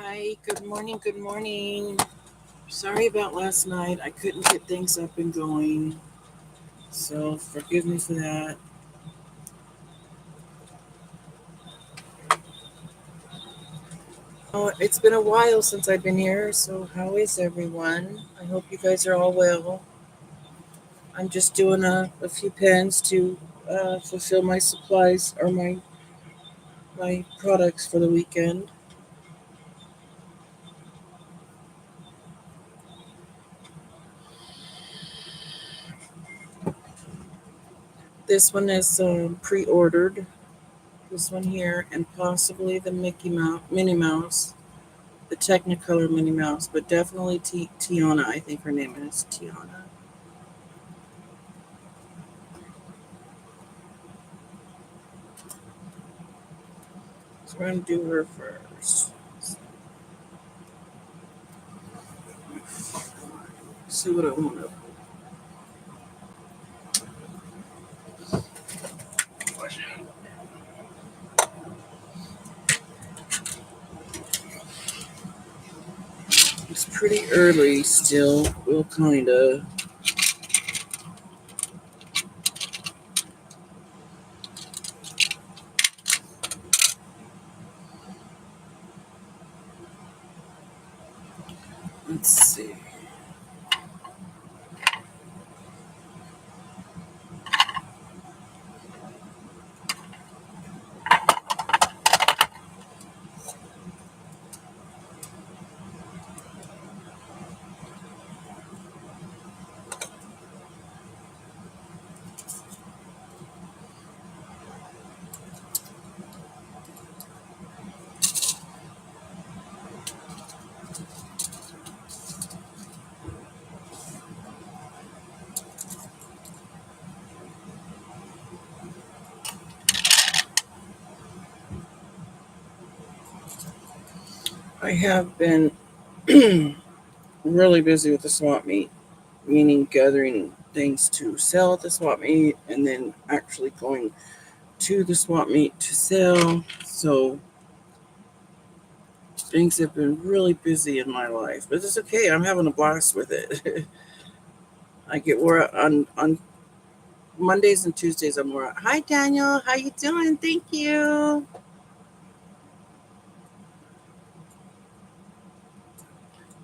Hi, good morning, good morning. Sorry about last night. I couldn't get things up and going, so forgive me for that. Oh, it's been a while since I've been here, so how is everyone? I hope you guys are all well. I'm just doing a few pens to fulfill my supplies or my products for the weekend. This one is pre-ordered. This one here, and possibly the Mickey Mouse, Minnie Mouse, the Technicolor Minnie Mouse, but definitely Tiana. I think her name is Tiana. So we're gonna do her first. See what I want to. It's pretty early still. We'll kinda. Let's see. I have been really busy with the swap meet, meaning gathering things to sell at the swap meet and then actually going to the swap meet to sell. So things have been really busy in my life, but it's okay. I'm having a blast with it. I get where on Mondays and Tuesdays I'm more. Hi Daniel, how you doing? Thank you.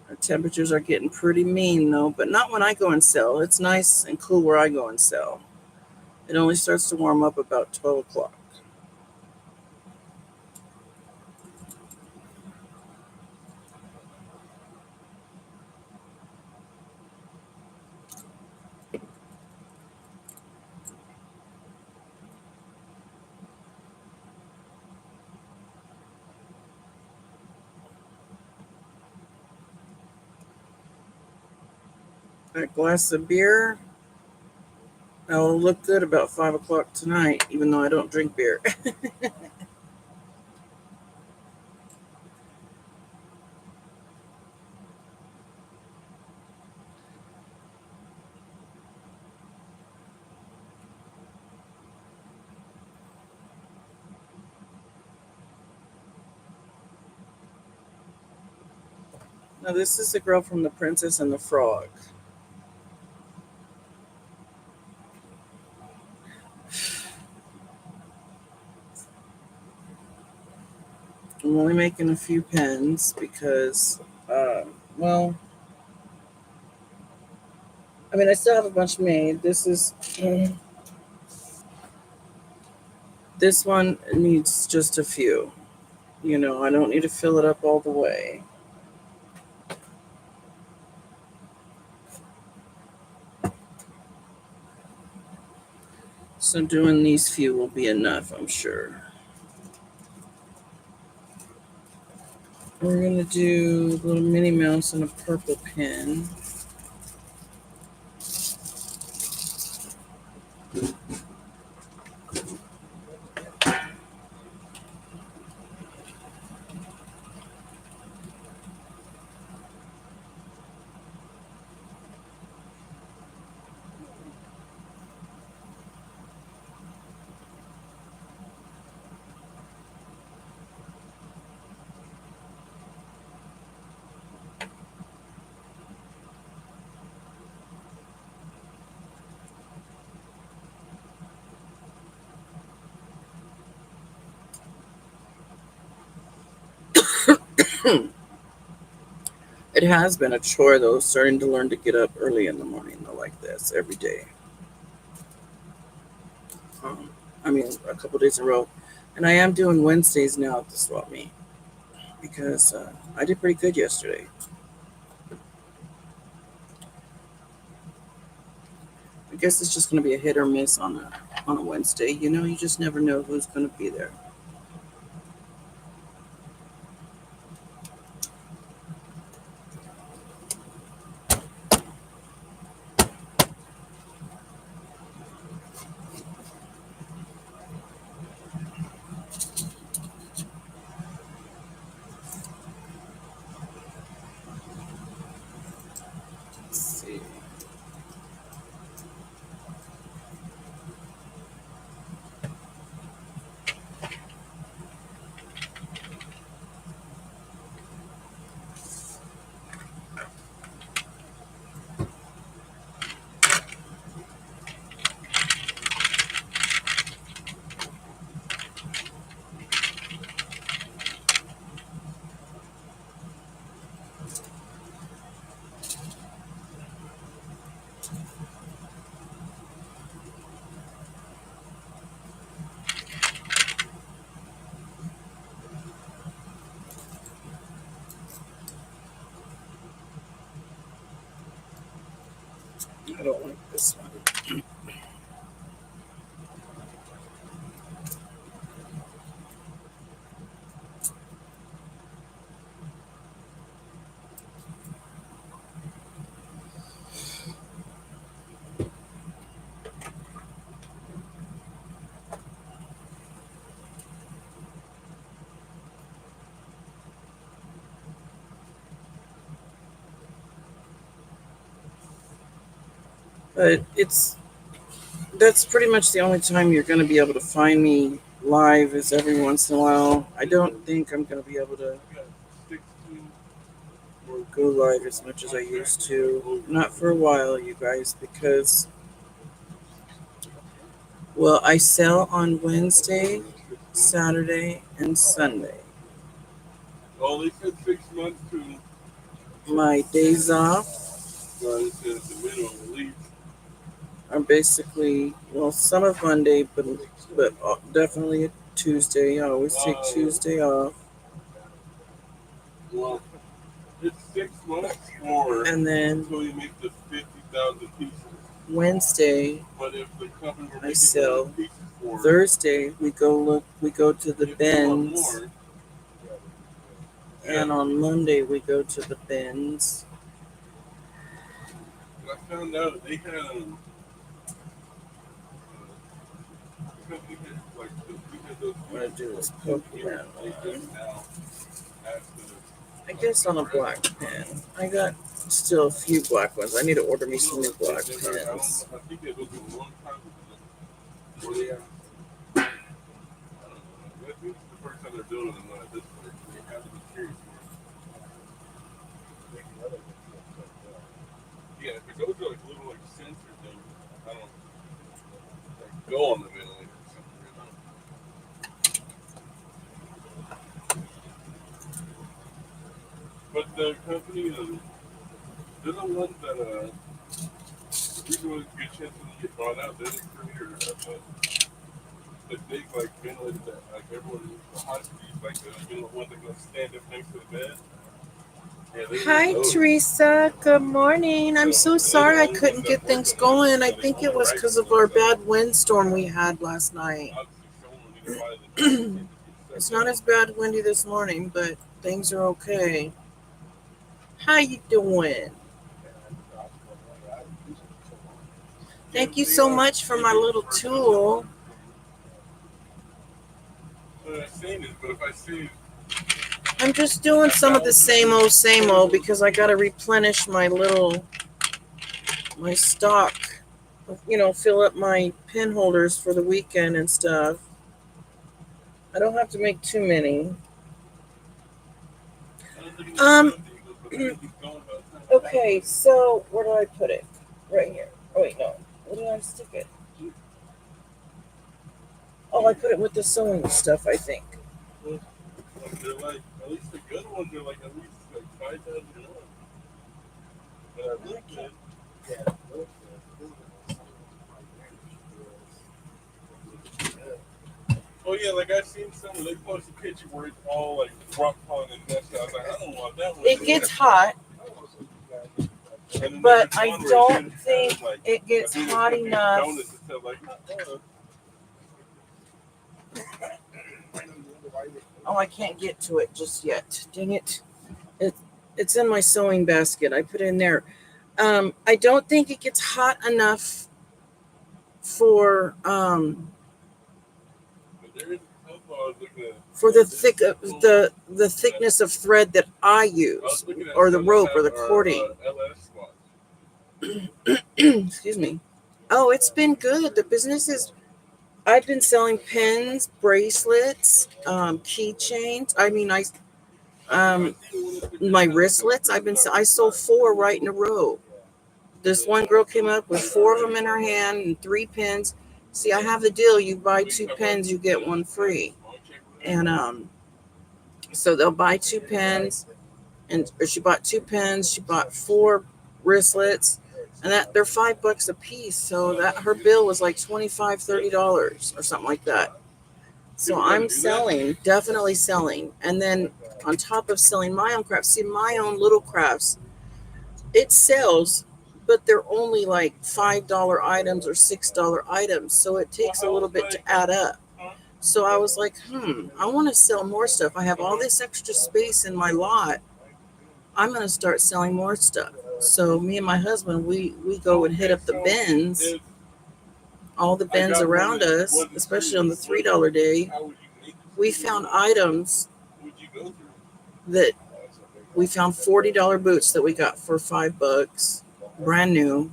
Our temperatures are getting pretty mean though, but not when I go and sell. It's nice and cool where I go and sell. It only starts to warm up about 12 o'clock. A glass of beer. I'll look good about 5 o'clock tonight, even though I don't drink beer. Now this is the girl from The Princess and the Frog. I'm only making a few pens because, uh, well, I mean, I still have a bunch made. This one needs just a few. I don't need to fill it up all the way. So doing these few will be enough, I'm sure. We're gonna do a little Minnie Mouse and a purple pen. It has been a chore though, starting to learn to get up early in the morning though, like this every day. Um, I mean, a couple days in a row, and I am doing Wednesdays now at the swap meet because I did pretty good yesterday. I guess it's just going to be a hit or miss on a Wednesday. You know, you just never know who's going to be there. Let's see. I don't like this one. But it's that's pretty much the only time you're going to be able to find me live is every once in a while. I don't think I'm going to be able to go live as much as I used to. Not for a while, you guys, because well, I sell on Wednesday, Saturday, and Sunday. Well, they said 6 months to. My days off Well, they said the minimum at least. are basically well, some of Monday, but definitely a Tuesday. I always take Tuesday off. Well, it's 6 months for And then until you make the 50,000 pieces. Wednesday, But if the company were I making sell. pieces for Thursday, we go to the if they want bins, more, and on Monday we go to the bins. I found out that they had the company had like we had those What I do is like poke around they one. just now asked I guess on a black pen. I got still a few black ones. I need to order me some new black I pens. think they looked a long time ago. Where they at? I don't know. I think it's the first time they're building them at this point. They have to be serious for it. Yeah, if it goes to like little like sensor things, I don't like go on the ventilator or something. You know? But the company, they're the ones that the reason why it's a good chance when you get bought out, they're the creator of the big like ventilator that like everyone the hospitals like the one that goes stand up next to the bed. Yeah, Hi, Teresa. Good morning. I'm so sorry I couldn't get things going. I think it was because of our bad windstorm we had last night. It's not as bad windy this morning, but things are okay. How you doing? Thank you so much for my little tool. I'm just doing some of the same old because I gotta replenish my stock. You know, fill up my pin holders for the weekend and stuff. I don't have to make too many. Um. Okay, so where do I put it? Right here. Oh wait, no. Where did I stick it? Oh, I put it with the sewing stuff, I think. they're like, at least the good ones are like at least like 5,000 more. But I I looked can't. at, oh yeah, like I seen some, they post a picture where it's all like rock pond and messed. I was like, I don't want that one. It gets hot, And then but there's I one where don't dude think has, like, it gets a dude hot that's cooking enough. donuts and stuff like, Oh, I can't get to it just yet. Dang it. It it's in my sewing basket. I put it in there. I don't think it gets hot enough for but there is a couple I was looking at. for the This thick couple, the thickness of thread that I I was use, looking at or the some that rope or have the our cording. LS spots. Excuse me. Oh, it's been good. The business is. I've been selling pins, bracelets, keychains. I mean, um, my wristlets. I sold 4 right in a row. This one girl came up with 4 of them in her hand and 3 pins. See, I have the deal. You buy 2 pins, you get 1 free. And so they'll buy 2 pins, or she bought 2 pins. She bought 4 wristlets, and that they're $5 a piece. So that her bill was like $25-$30 or something like that. So I'm selling, definitely selling. And then on top of selling my own crafts, see, my own little crafts, it sells, but they're only like $5 items or $6 items. So it takes a little bit to add up. So I was like, I want to sell more stuff. I have all this extra space in my lot. I'm going to start selling more stuff. So me and my husband, we go and hit up the bins, all the bins around us, especially on the $3 day. We found items that we found $40 boots that we got for $5, brand new.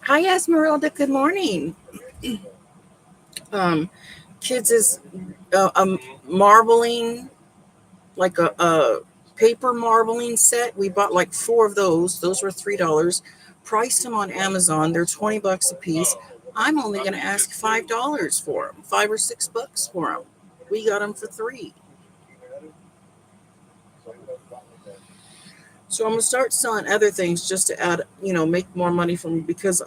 Hi, Esmeralda. Good morning. Um, Kids is marbling, like a paper marbling set. We bought like 4 of those. Those were $3. Priced them on Amazon. They're $20 a piece. I'm only going to ask $5 for them, $5 or $6 for them. We got them for 3. So I'm gonna start selling other things just to add, make more money from me, because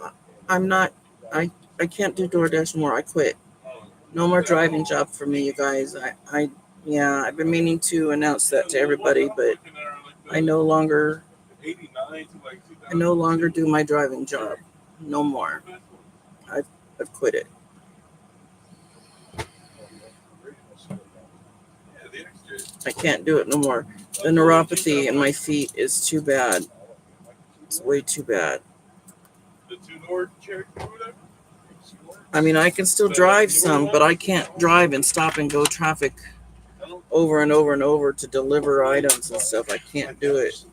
I'm not, I can't do DoorDash more. I quit. No more driving job for me, you guys. Yeah, I've been meaning to announce that to everybody, but I no longer, I no longer do my driving job. No more. I've, I've quit it. I can't do it no more. The neuropathy in my feet is too bad. It's way too bad. I mean, I can still drive some, but I can't drive and stop and go traffic over and over and over to deliver items and stuff. I can't do it.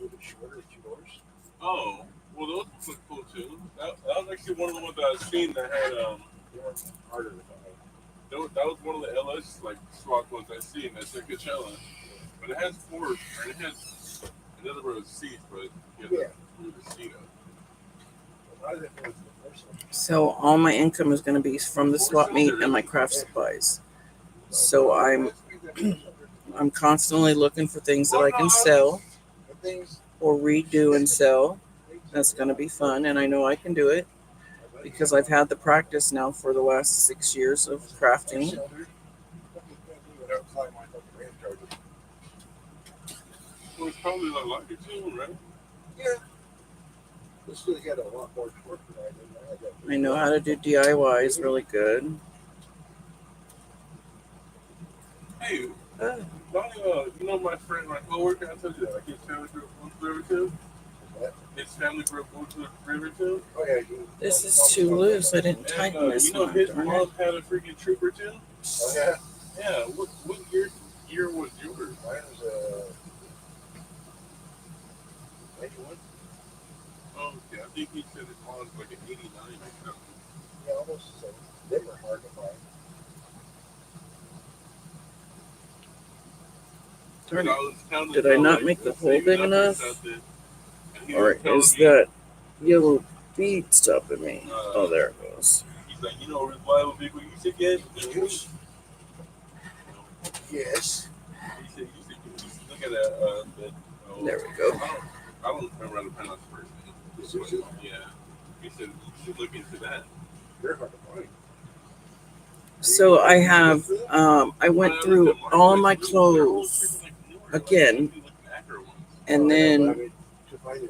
Oh, well, those look cool too. That was actually one of the ones that I've seen that had that was one of the LS like swap ones I've seen that's in Coachella. But it has 4, and it has another row of seats, but yeah, the seat up. So all my income is going to be from the swap meet and my craft supplies. So I'm constantly looking for things that I can sell or redo and sell. That's going to be fun, and I know I can do it because I've had the practice now for the last 6 years of crafting. So it's probably a lot too, right? Yeah. This really had a lot more torque than I did. I know how to do DIYs really good. Hey, you know my friend, my coworker, I told you that, like his family grew up on the river too? His family grew up on the river too? Oh, yeah. This is too loose. I didn't tighten this you know one. his Darn mom it. had a freaking trooper too? Oh, yeah. Yeah, what year was yours? Mine was 91. Oh, okay, I think he said his mom was like an 89 or something. Yeah, almost the same. They were hard to find. Darn it. Did I not make the hole big enough? Or is that yellow bead stopping me? Oh, there it goes. He like, reliable people used to get. Yes. He said, look at that. There we go. I don't remember how to pronounce the first name. Yeah. He said, you should look into that. They're hard to find. So I have, I went through all my clothes again, and then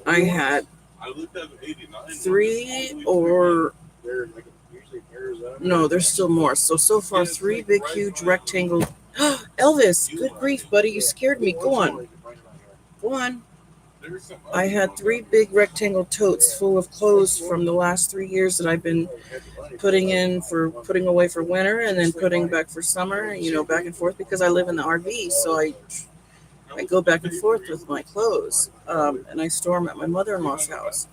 I had I looked up 89. 3 or They're like usually pairs up. no, there's still more. So far, 3 big, huge rectangle. Elvis, good grief, buddy, you scared me. Go on, go on. I had 3 big rectangle totes full of clothes from the last 3 years that I've been putting away for winter and then putting back for summer, back and forth because I live in the RV. So I go back and forth with my clothes, and I store them at my mother-in-law's house.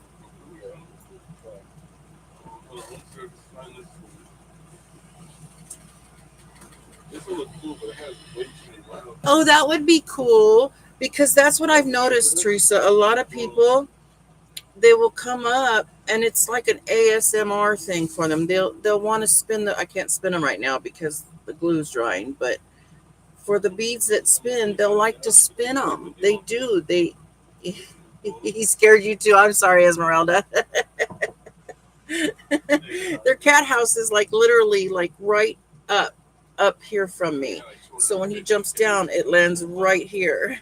Oh, that would be cool because that's what I've noticed, Teresa. A lot of people, they will come up and it's like an ASMR thing for them. They'll want to spin I can't spin them right now because the glue's drying, but for the beads that spin, they'll like to spin them. They do. He scared you too. I'm sorry, Esmeralda. Their cat house is like literally like right up here from me. So when he jumps down, it lands right here.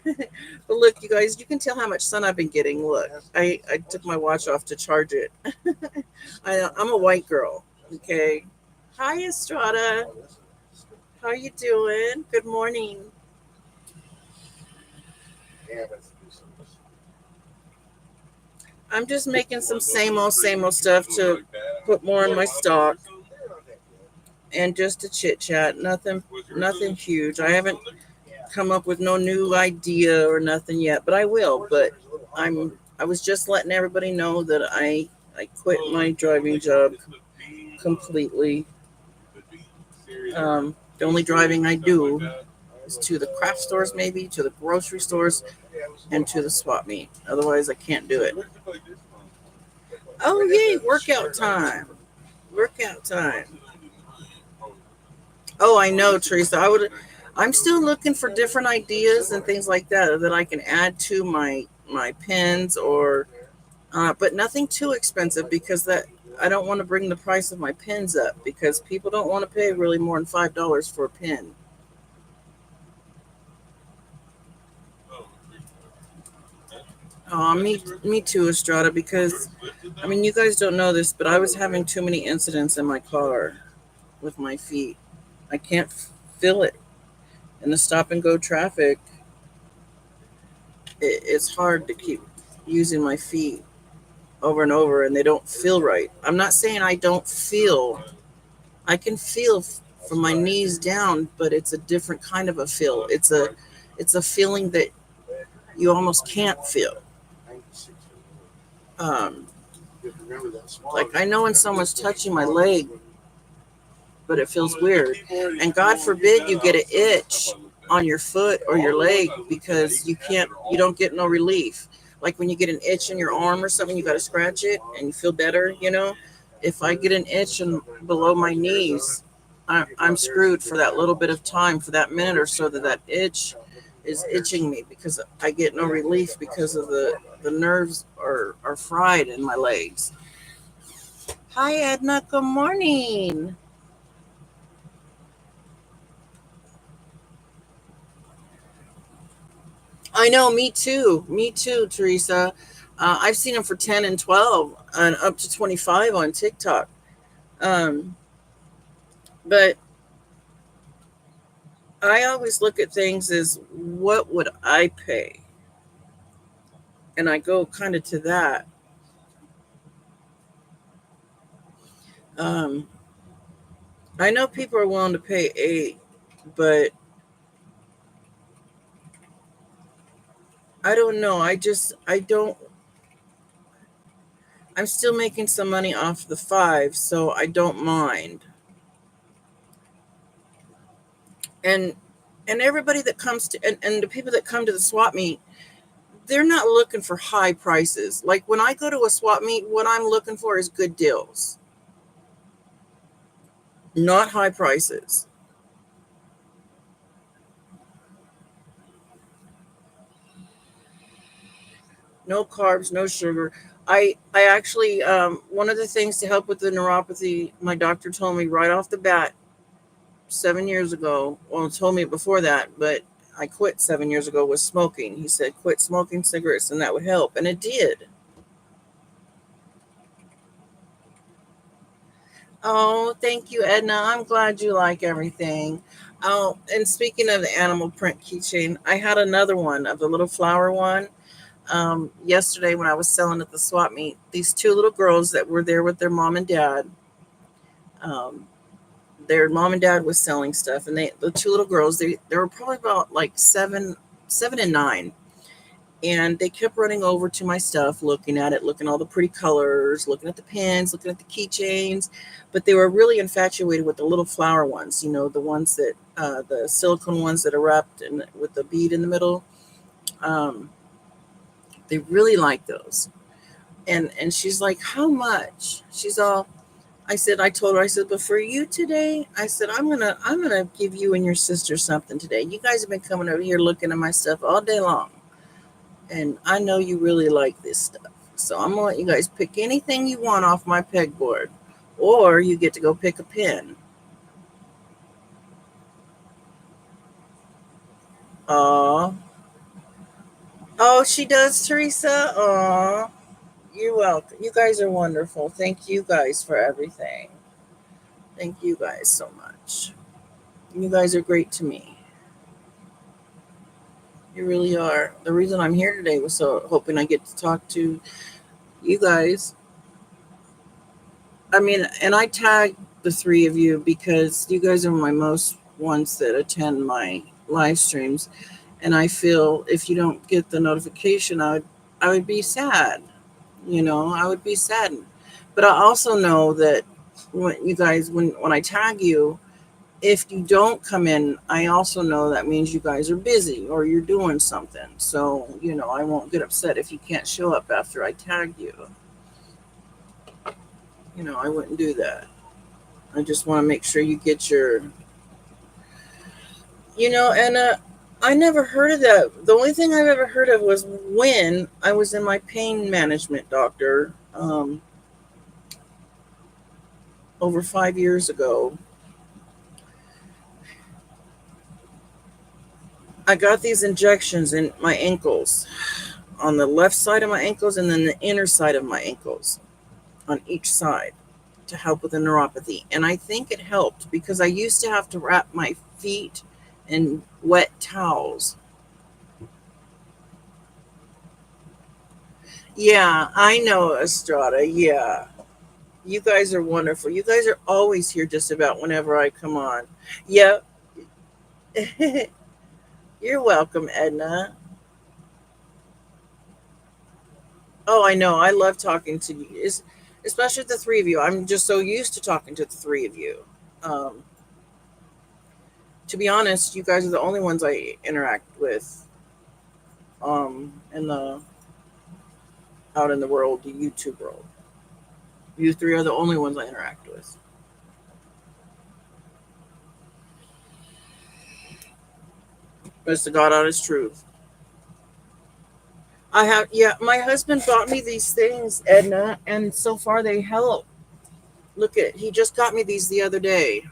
But look, you guys, you can tell how much sun I've been getting. Look, I took my watch off to charge it. I'm a white girl. Okay. Hi, Estrada. How you doing? Good morning. I'm just making some same old stuff to put more in my stock and just to chit chat. Nothing huge. I haven't come up with no new idea or nothing yet, but I will. But I was just letting everybody know that I quit my driving job completely. The only driving I do is to the craft stores, maybe to the grocery stores, and to the swap meet. Otherwise, I can't do it. Oh, yay, workout time. Workout time. Oh, I know, Teresa. I'm still looking for different ideas and things like that I can add to my pins or but nothing too expensive because that I don't want to bring the price of my pins up because people don't want to pay really more than $5 for a pin. Oh, me too, Estrada, because I mean, you guys don't know this, but I was having too many incidents in my car with my feet. I can't feel it. In the stop and go traffic, it's hard to keep using my feet over and over, and they don't feel right. I'm not saying I don't feel. I can feel from my knees down, but it's a different kind of a feel. It's a feeling that you almost can't feel. Um, like I know when someone's touching my leg, but it feels weird. And God forbid you get an itch on your foot or your leg because you don't get no relief. Like when you get an itch in your arm or something, you got to scratch it and you feel better, If I get an itch below my knees, I'm screwed for that little bit of time, for that minute or so that itch is itching me because I get no relief because of the nerves are fried in my legs. Hi, Edna. Good morning. I know, me too. Me too, Teresa. I've seen them for 10 and 12 and up to 25 on TikTok. Um, but I always look at things as what would I pay? And I go kind of to that. Um, I know people are willing to pay 8, but I don't know. I don't, I'm still making some money off the 5, so I don't mind. And everybody that comes to and the people that come to the swap meet, they're not looking for high prices. Like when I go to a swap meet, what I'm looking for is good deals. not high prices. No carbs, no sugar. I actually one of the things to help with the neuropathy, my doctor told me right off the bat 7 years ago. Well, told me before that, but I quit 7 years ago was smoking. He said quit smoking cigarettes and that would help, and it did. Oh, thank you, Edna. I'm glad you like everything. Oh, and speaking of the animal print keychain, I had another one of the little flower one. Yesterday when I was selling at the swap meet, these two little girls that were there with their mom and dad, um, their mom and dad was selling stuff, and the two little girls, they were probably about like 7 and 9, and they kept running over to my stuff, looking at it, looking at all the pretty colors, looking at the pins, looking at the keychains, but they were really infatuated with the little flower ones, the ones that the silicone ones that are wrapped in, with the bead in the middle. Um, they really like those. And she's like, how much? She's all, I told her, I said, but for you today, I said, I'm gonna give you and your sister something today. You guys have been coming over here looking at my stuff all day long, and I know you really like this stuff. So I'm gonna let you guys pick anything you want off my pegboard, or you get to go pick a pin. Aw. Oh, she does, Teresa. Aw. You're welcome. You guys are wonderful. Thank you guys for everything. Thank you guys so much. You guys are great to me. You really are. The reason I'm here today was so hoping I get to talk to you guys. I mean, and I tag the three of you because you guys are my most ones that attend my live streams, and I feel if you don't get the notification, I would be sad. I would be saddened. But I also know that when you guys when I tag you, if you don't come in, I also know that means you guys are busy or you're doing something. So, I won't get upset if you can't show up after I tag you. I wouldn't do that. I just want to make sure you get and I never heard of that. The only thing I've ever heard of was when I was in my pain management doctor over 5 years ago. I got these injections in my ankles, on the left side of my ankles and then the inner side of my ankles on each side to help with the neuropathy. And I think it helped because I used to have to wrap my feet in wet towels. Yeah, I know, Estrada. Yeah. You guys are wonderful. You guys are always here just about whenever I come on. Yep. You're welcome, Edna. Oh, I know. I love talking to you, especially the three of you. I'm just so used to talking to the three of you. Um, to be honest, you guys are the only ones I interact with in the out in the world, the YouTube world. You three are the only ones I interact with. It's the God honest truth. I have, yeah, my husband bought me these things, Edna, and so far they help. Look at, he just got me these the other day.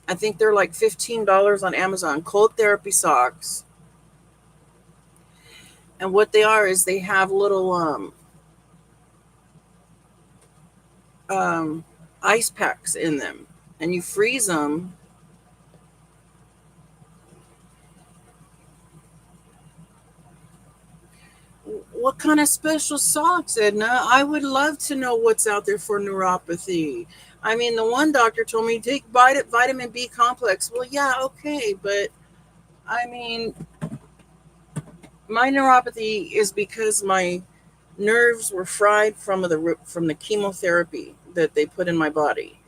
I think they're like $15 on Amazon. Cold therapy socks. And what they are is they have little um, ice packs in them, and you freeze them. What kind of special socks, Edna? I would love to know what's out there for neuropathy. I mean, the one doctor told me take vitamin B complex. Well, yeah, okay, but I mean, my neuropathy is because my nerves were fried from the chemotherapy that they put in my body.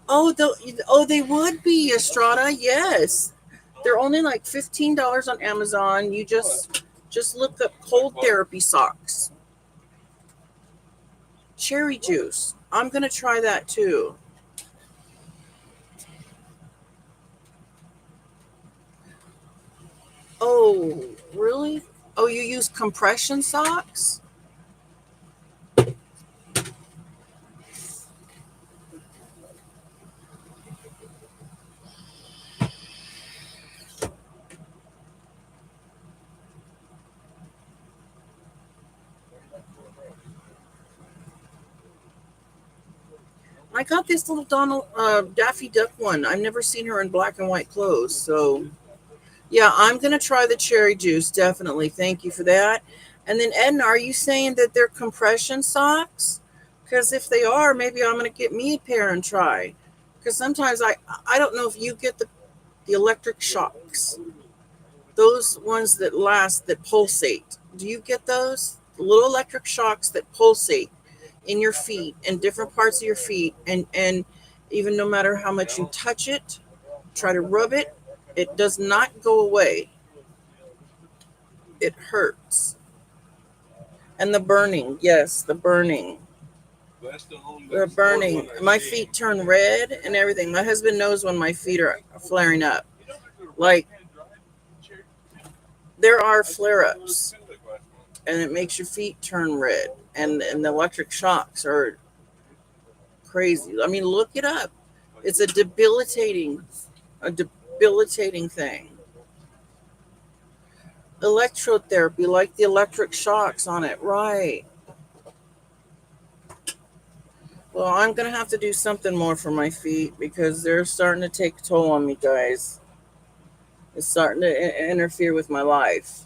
Oh, they would be, Estrada. Yes, they're only like $15 on Amazon. You just look up cold therapy socks. cherry juice. I'm going to try that too. Oh, really? Oh, you use compression socks? I got this little Donald Daffy Duck one. I've never seen her in black and white clothes. So, yeah, I'm going to try the cherry juice, definitely. Thank you for that. And then, Edna, are you saying that they're compression socks? Because if they are, maybe I'm going to get me a pair and try. Because sometimes I don't know if you get the electric shocks, those ones that last, that pulsate. Do you get those? The little electric shocks that pulsate in your feet and different parts of your feet. And even no matter how much you touch it, try to rub it, it does not go away. It hurts. And the burning, yes, the burning. The burning. My feet turn red and everything. My husband knows when my feet are flaring up. Like, there are flare ups, and it makes your feet turn red. And the electric shocks are crazy. I mean, look it up. It's a debilitating thing. Electrotherapy, like the electric shocks on it, right? Well, I'm gonna have to do something more for my feet because they're starting to take a toll on me, guys. It's starting to interfere with my life.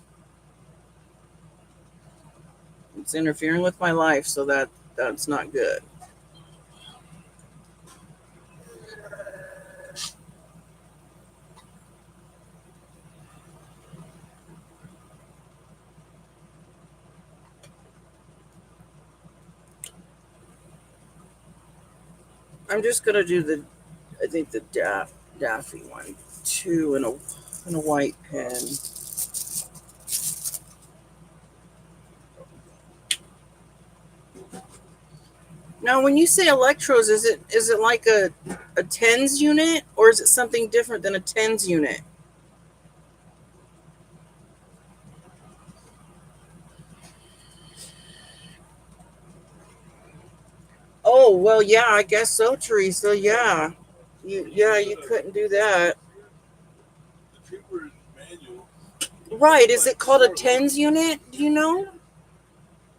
It's interfering with my life, so that's not good. I'm just gonna do I think the Daffy one too in a white pen. Now, when you say electrodes, is it like a tens unit, or is it something different than a tens unit? Oh well, yeah, I guess so, Teresa. Yeah, you couldn't do that. Right? Is it called a tens unit? Do you know?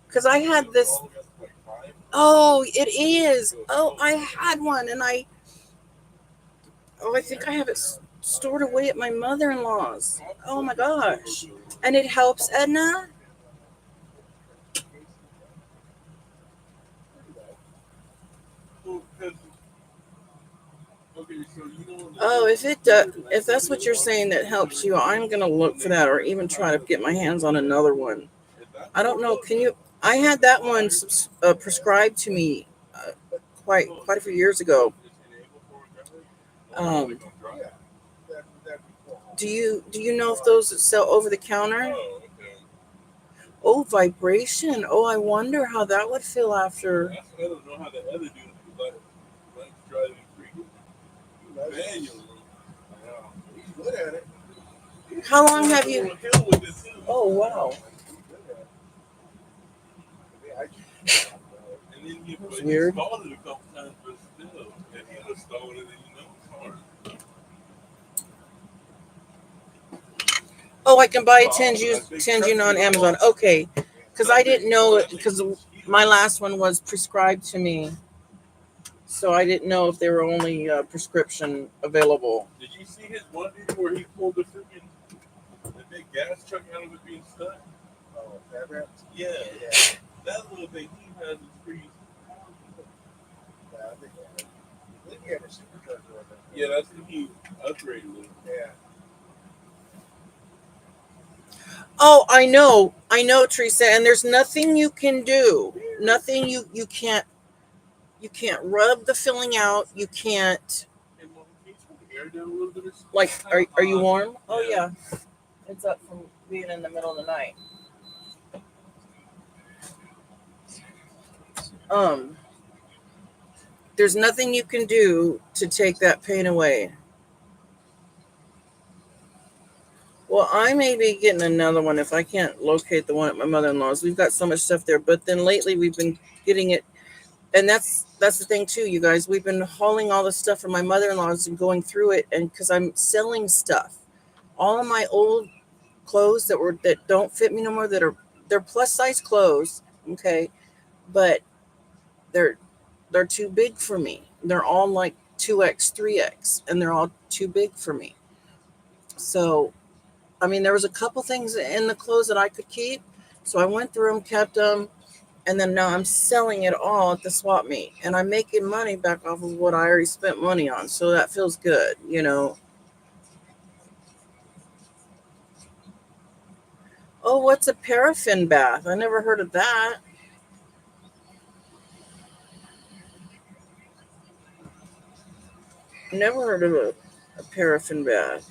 Because I had this. Oh, it is. Oh, I had one, and I think I have it stored away at my mother-in-law's. Oh my gosh. And it helps, Edna? Oh, if that's what you're saying that helps you, I'm gonna look for that, or even try to get my hands on another one. I don't know. Can you? I had that one prescribed to me quite a few years ago. Um, do you know if those sell over the counter? Oh, vibration. Oh, I wonder how that would feel after. How long have you? Oh, wow. It's weird. Oh, I can buy 10 June on Amazon. Okay, because I didn't know it because my last one was prescribed to me, so I didn't know if they were only prescription available. Did you see his one video where he pulled the big gas truck out of it being stuck? Oh, that yeah. That little thing he has is pretty. Yeah, that's when he upgraded it. Yeah. Oh, I know, Teresa, and there's nothing you can do. Nothing you can't rub the filling out. You can't like. Are you warm? Oh yeah, it's up from being in the middle of the night. Um, there's nothing you can do to take that pain away. Well, I may be getting another one if I can't locate the one at my mother-in-law's. We've got so much stuff there, but then lately we've been getting it, and that's the thing too, you guys. We've been hauling all the stuff from my mother-in-law's and going through it, and because I'm selling stuff, all of my old clothes that don't fit me no more, they're plus size clothes, okay, but they're they're too big for me. They're all like 2X, 3X, and they're all too big for me. So I mean, there was a couple things in the clothes that I could keep. So I went through them, kept them, and then now I'm selling it all at the swap meet. And I'm making money back off of what I already spent money on. So that feels good. Oh, what's a paraffin bath? I never heard of that. Never heard of a paraffin bath.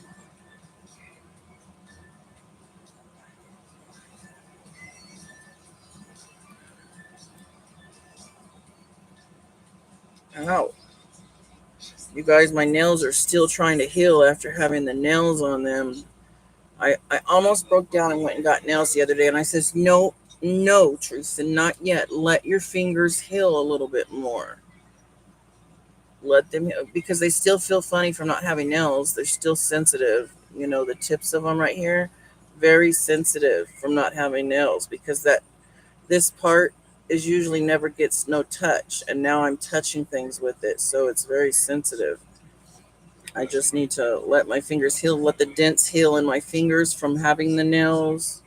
Ow. You guys, my nails are still trying to heal after having the nails on them. I almost broke down and went and got nails the other day, and I says, no, no, Teresa, not yet. Let your fingers heal a little bit more. Let them heal, because they still feel funny from not having nails. They're still sensitive. The tips of them right here, very sensitive from not having nails, because that this part is usually never gets no touch, and now I'm touching things with it, so it's very sensitive. I just need to let my fingers heal, let the dents heal in my fingers from having the nails.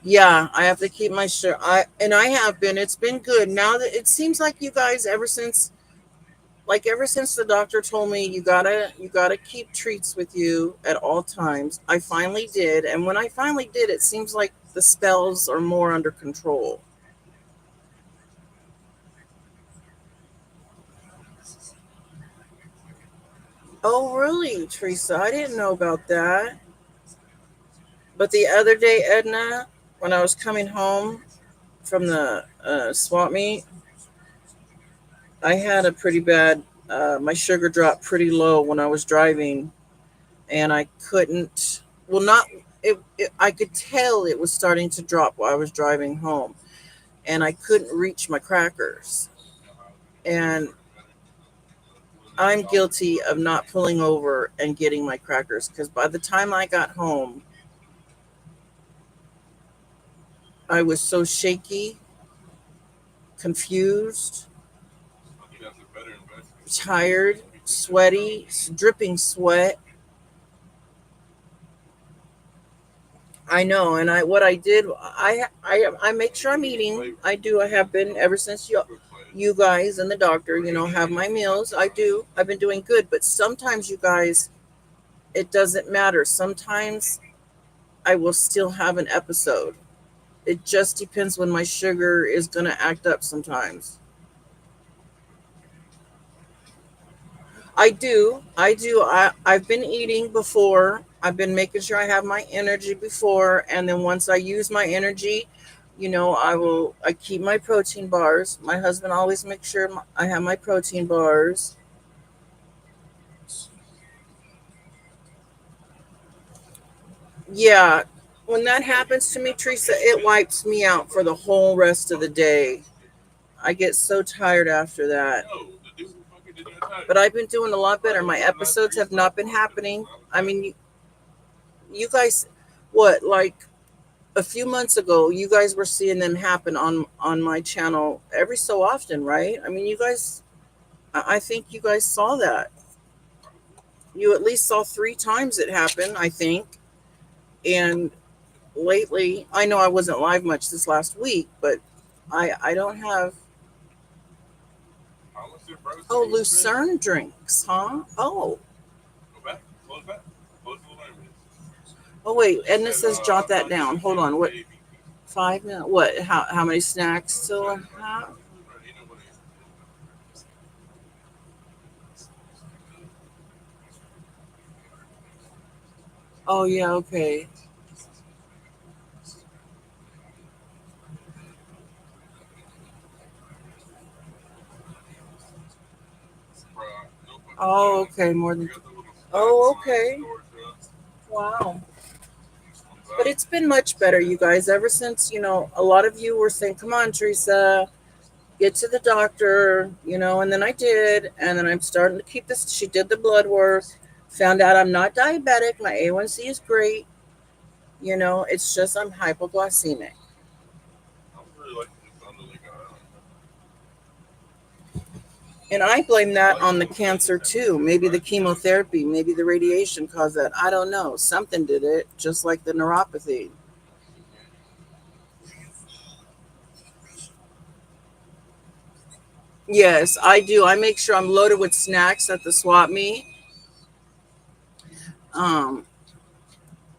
Yeah, I have to keep my shirt. I have been. It's been good. Now that it seems like you guys, ever since the doctor told me you gotta keep treats with you at all times, I finally did. And when I finally did, it seems like the spells are more under control. Oh, really, Teresa? I didn't know about that. But the other day, Edna, when I was coming home from the swap meet, I had a pretty bad. My sugar dropped pretty low when I was driving, and I couldn't. Well, not. I could tell it was starting to drop while I was driving home, and I couldn't reach my crackers. And I'm guilty of not pulling over and getting my crackers, because by the time I got home, I was so shaky, confused, I think that's a better investment than tired, keeping it in your house. sweaty, dripping sweat. I know, and I what I did, I make sure I'm eating. I do. I have been ever since you guys and the doctor, have my meals. I do. I've been doing good, but sometimes you guys, it doesn't matter. Sometimes I will still have an episode. It just depends when my sugar is gonna act up. Sometimes I do. I do. I've been eating before. I've been making sure I have my energy before, and then once I use my energy, I keep my protein bars. My husband always makes sure I have my protein bars. Yeah, when that happens to me, Teresa, it wipes me out for the whole rest of the day. I get so tired after that. Yo, the dude who fucking did your tires. But I've been doing a lot better. Bro, My within the last 3 episodes years, have bro, not been what the happening. fuck? I mean, you guys, what, like a few months ago, you guys were seeing them happen on my channel every so often, right? I mean, you guys, I think you guys saw that. You at least saw 3 times it happen, I think. And lately, I know I wasn't live much this last week, but I don't have. How much did bro say Oh, you was spending? Lucerne drinks, huh? Oh, Go back. Close back. Close the alarm. oh wait, It Edna says, says jot that I'll get down. the Hold channel on, to what, ABT. 5 minutes? What? How many snacks still I have? Right, ain't nobody. Oh yeah, okay. Oh, okay, more We than. got the little Oh, flat size okay. store, so Wow. this one's But out. it's been much better, you guys, ever since, a lot of you were saying, come on, Teresa, get to the doctor, and then I did. And then I'm starting to keep this. She did the blood work, found out I'm not diabetic. My A1C is great. It's just I'm hypoglycemic. I was really liking the sound of like And I blame I that like on the the little bit cancer of texture too. to it, Maybe the right? chemotherapy, maybe the radiation caused that. I don't know. Something did it, just like the neuropathy. Yes, I do. I make sure I'm loaded with snacks at the swap meet. Um,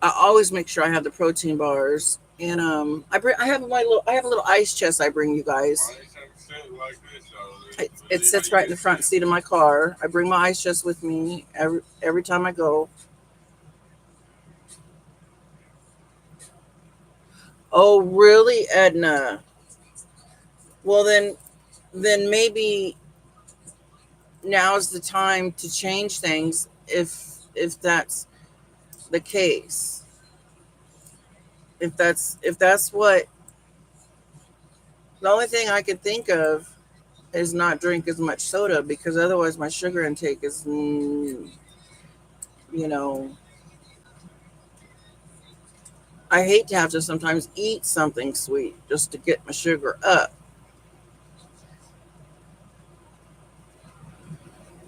I always make sure I have the protein bars, and I have a little ice chest I bring you guys. Why is it sit like this though? It How sits you right in get the front sick? seat of my car. I bring my ice chest with me every time I go. Oh, really, Edna? Well, then maybe now's the time to change things if that's the case. If that's what the only thing I could think of is not drink as much soda because otherwise my sugar intake is you know I hate to have to sometimes eat something sweet just to get my sugar up.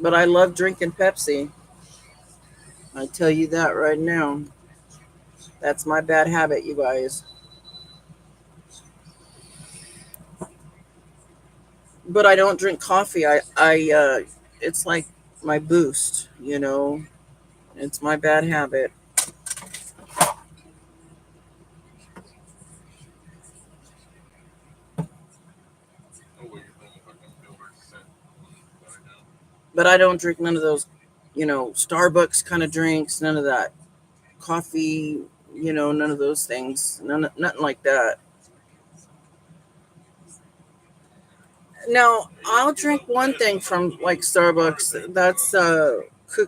But I love drinking Pepsi. I tell you that right now. That's my bad habit, you guys. But I don't drink coffee. I it's like my boost. It's my bad habit. No way you're thinking fucking Gilbert set right now. But I don't drink none of those, Starbucks kind of drinks, none of that coffee, none of those things, nothing like that. Now, Hey, I'll you know, drink one Ted thing went up from to like the bar Starbucks. thing. That's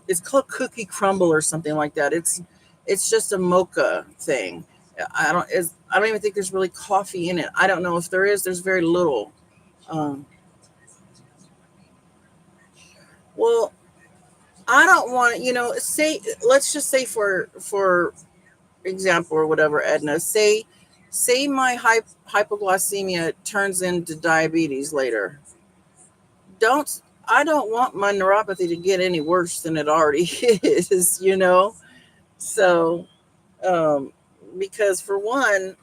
it's called Cookie Crumble or something like that. It's just a mocha thing. I don't even think there's really coffee in it. I don't know if there is. There's very little. Um, well, I don't want say let's just say for example or whatever, Edna. Say my hypoglycemia turns into diabetes later. Don't I don't want my neuropathy to get any worse than it already is. So, um, because for one,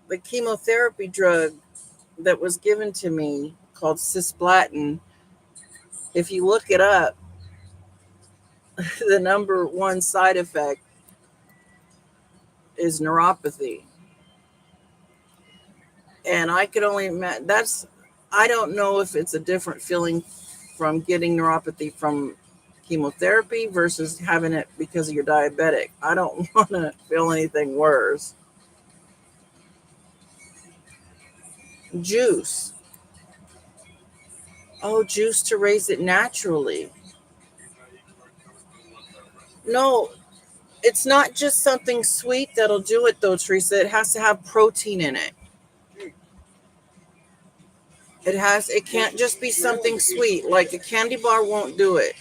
the chemotherapy drug that was given to me called cisplatin, if you look it up, the number one side effect is neuropathy. And I could only imagine I don't know if it's a different feeling from getting neuropathy from chemotherapy versus having it because you're diabetic. I don't want to feel anything worse. Juice. Oh, juice to raise it naturally. He's not eating right now. We're doing one time recipe. No, it's not just something sweet that'll do it though, Teresa. It has to have protein in it. It can't just be something sweet. Like a candy bar won't do it.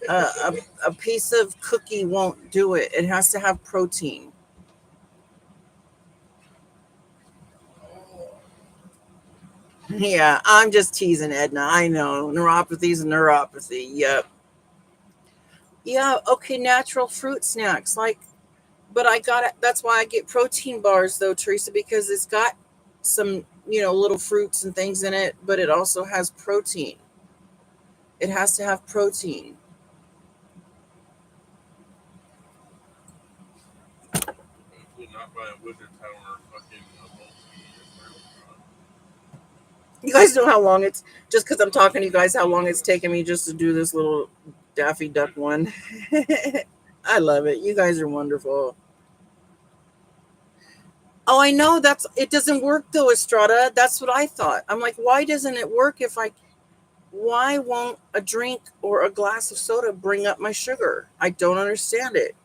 A piece of cookie won't do it. It has to have protein. Yeah, I'm just teasing, Edna. I know. Neuropathy is neuropathy. Yep. Yeah, okay, natural fruit snacks. But I got it. That's why I get protein bars, though, Teresa, because it's got some, little fruits and things in it, but it also has protein. It has to have protein. If we're not by a Wizard Tower fucking multi restaurant. You guys know how long it's, just because I'm talking to you guys, how long it's taken me just to do this little Daffy Duck one. I love it. You guys are wonderful. Oh, I know it doesn't work though, Estrada. That's what I thought. I'm like, why doesn't it work if I Why won't a drink or a glass of soda bring up my sugar? I don't understand it.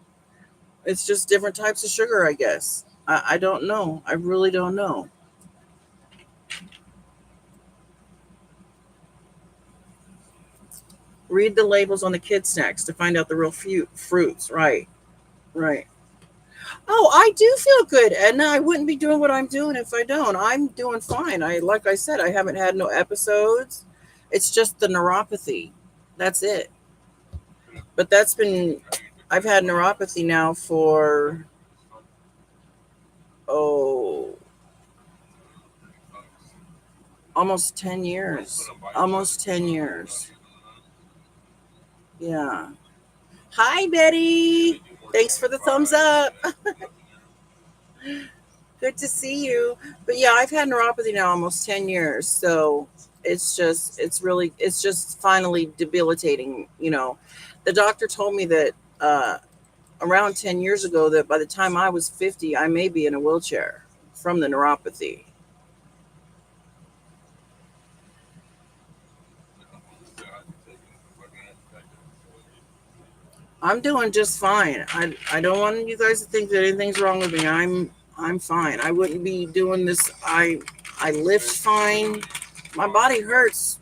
It's just different types of sugar, I guess. I don't know. I really don't know. Read the labels on the kid snacks to find out the real fruits. Right, right. Oh, I do feel good, Edna. I wouldn't be doing what I'm doing if I don't. I'm doing fine. Like I said, I haven't had no episodes. It's just the neuropathy. That's it. But that's been I've had neuropathy now for oh almost 10 years. Almost 10 years. Yeah. Hi, Betty. Thanks for the thumbs up. Good to see you. But yeah, I've had neuropathy now almost 10 years. So it's just finally debilitating. The doctor told me that around 10 years ago that by the time I was 50, I may be in a wheelchair from the neuropathy. I'm doing just fine. I don't want you guys to think that anything's wrong with me. I'm fine. I wouldn't be doing this. I lift fine. My body hurts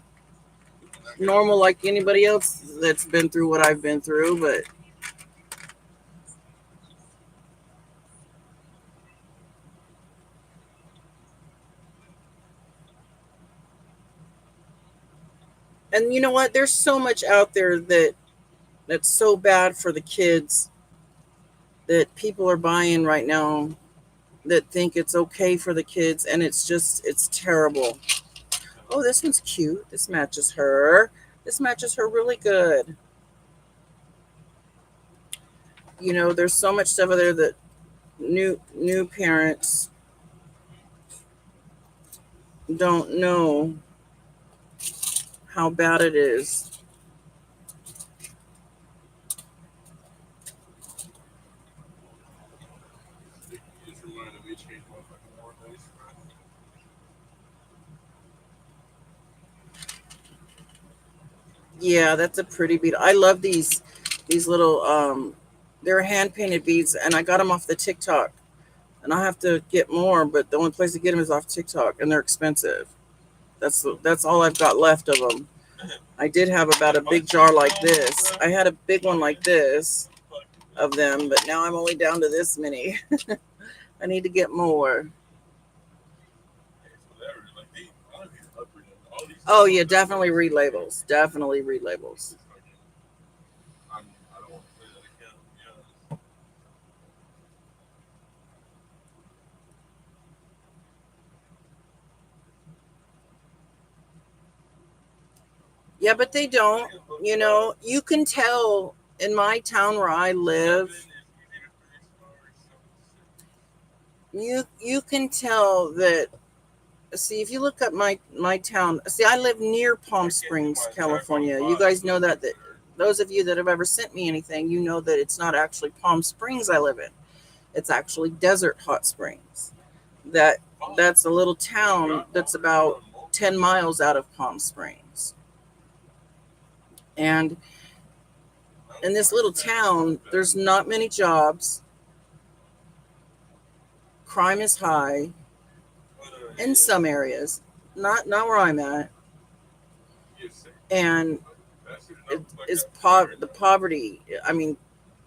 normal like anybody else that's been through what I've been through, but and you know what? There's so much out there that's so bad for the kids that people are buying right now that think it's okay for the kids and it's terrible. Oh, this one's cute. This matches her. This matches her really good. There's so much stuff out there that new parents don't know how bad it is. Yeah, that's a pretty bead. I love these little they're hand painted beads, and I got them off the TikTok, and I have to get more, but the only place to get them is off TikTok, and they're expensive. That's all I've got left of them. I did have about a big jar like this. I had a big one like this of them, but now I'm only down to this many. I need to get more. Oh yeah, definitely read labels. Definitely read labels. Yeah, but they don't. You can tell in my town where I live. You can tell that. See, if you look up my town. See, I live near Palm Springs, California. You guys know that those of you that have ever sent me anything, you know that it's not actually Palm Springs I live in. It's actually Desert Hot Springs. That that's a little town that's about 10 miles out of Palm Springs. And in this little town, there's not many jobs. Crime is high in some areas, not where I'm at, and the poverty. I mean,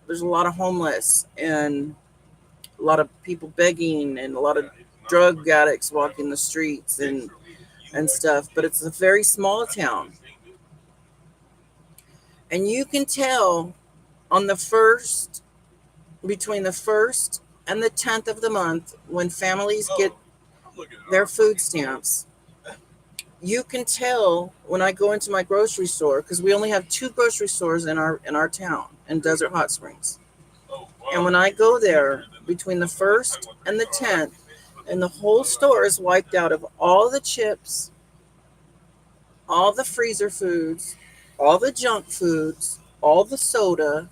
there's a lot of homeless and a lot of people begging and a lot of drug addicts walking the streets and stuff. But it's a very small town, and you can tell on the first between the first and the 10th of the month when families get their food stamps. You can tell when I go into my grocery store because we only have two grocery stores in our town in Desert Hot Springs. And when I go there between the 1st and the 10th, and the whole store is wiped out of all the chips, all the freezer foods, all the junk foods, all the soda.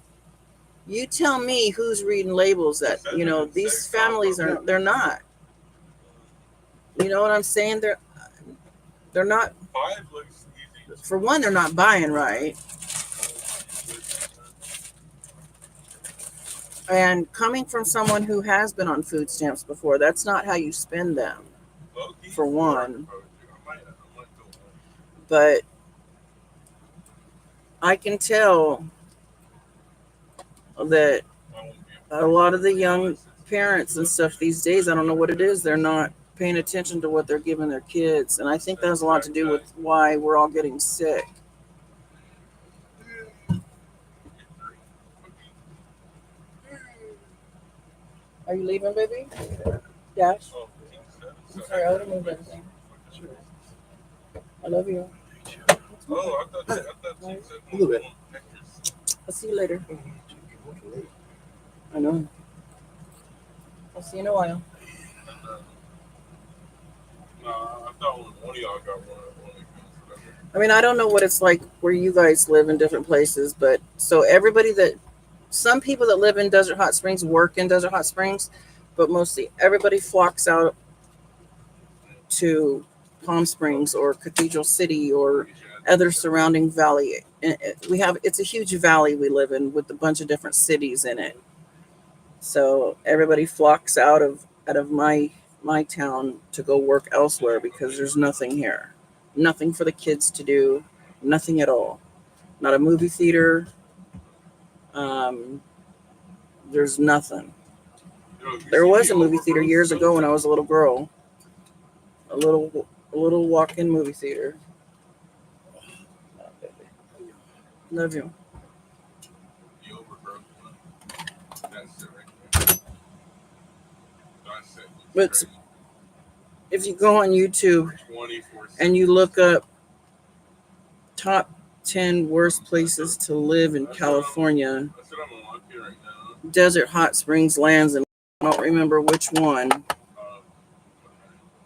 You tell me who's reading labels that, these families they're not. You know what I'm saying? They're not For one, they're not buying right. And coming from someone who has been on food stamps before, that's not how you spend them, for one. But I can tell that a lot of the young parents and stuff these days, I don't know what it is, they're not paying attention to what they're giving their kids. And I think that has a lot to do with why we're all getting sick. Are you leaving, baby? Dash? I'm sorry, I would have moved everything. I love you. Oh, I thought you said A little bit. I'll see you later. I know. I'll see you in a while. No, I thought one of y'all got one. I mean, I don't know what it's like where you guys live in different places, but so some people that live in Desert Hot Springs work in Desert Hot Springs, but mostly everybody flocks out to Palm Springs or Cathedral City or other surrounding valley. It's a huge valley we live in with a bunch of different cities in it. So everybody flocks out of my town to go work elsewhere because there's nothing here. Nothing for the kids to do, nothing at all. Not a movie theater. There's nothing. There was a movie theater years ago when I was a little girl. A little walk-in movie theater. Love you. But if you go on YouTube and you look up top 10 worst places to live in California, Desert Hot Springs lands, and I don't remember which one,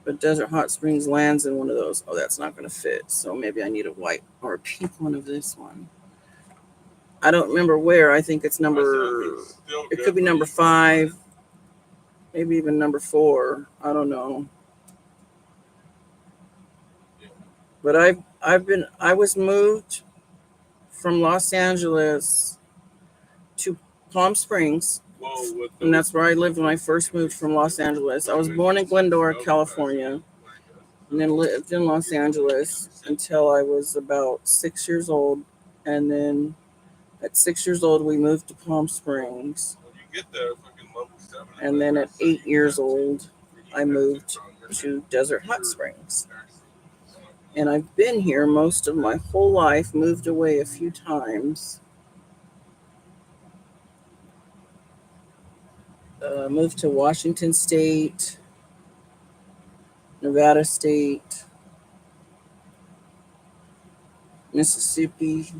but Desert Hot Springs lands in one of those. Oh, that's not going to fit. So maybe I need a white or a pink one of this one. I don't remember where. I think it could be number 5, maybe even number 4. I don't know. But I was moved from Los Angeles to Palm Springs, and that's where I lived when I first moved from Los Angeles. I was born in Glendora, California, and then lived in Los Angeles until I was about 6 years old. And then at 6 years old, we moved to Palm Springs. And then at 8 years old, I moved to Desert Hot Springs. And I've been here most of my whole life, moved away a few times. Moved to Washington State, Nevada State, Mississippi.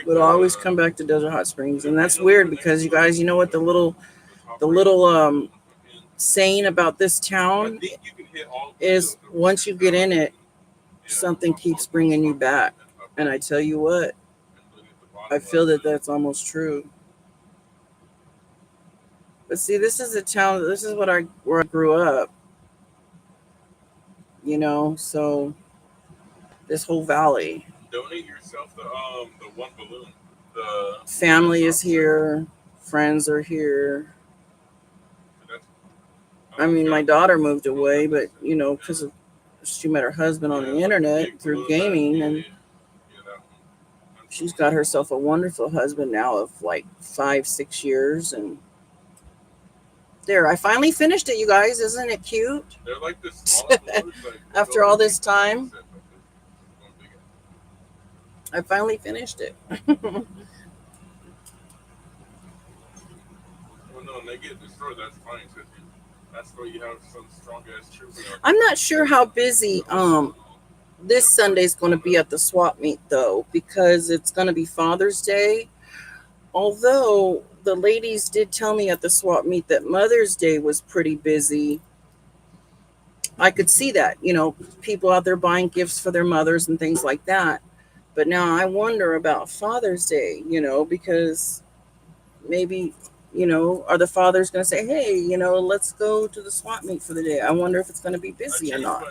But I always come back to Desert Hot Springs. And that's weird because you guys, you know what the little saying about this town is, once you get in it, something keeps bringing you back. And I tell you what, I feel that that's almost true. But see, this is a town, this is where I grew up, so this whole valley. Donate yourself the one balloon. Family is here, friends are here. I mean, my daughter moved away, but because she met her husband on the internet through gaming, and she's got herself a wonderful husband now of like 5-6 years. And there, I finally finished it, you guys. Isn't it cute? They're like this small balloons, After all this time, I finally finished it. Well, no, when they get destroyed, that's fine. That's why you have some strong ass troops. I'm not sure how busy this Sunday's going to be at the swap meet though, because it's going to be Father's Day. Although the ladies did tell me at the swap meet that Mother's Day was pretty busy. I could see that, people out there buying gifts for their mothers and things like that. But now I wonder about Father's Day, because maybe Are the fathers going to say, hey, let's go to the swap meet for the day? I wonder if it's going to be busy or not.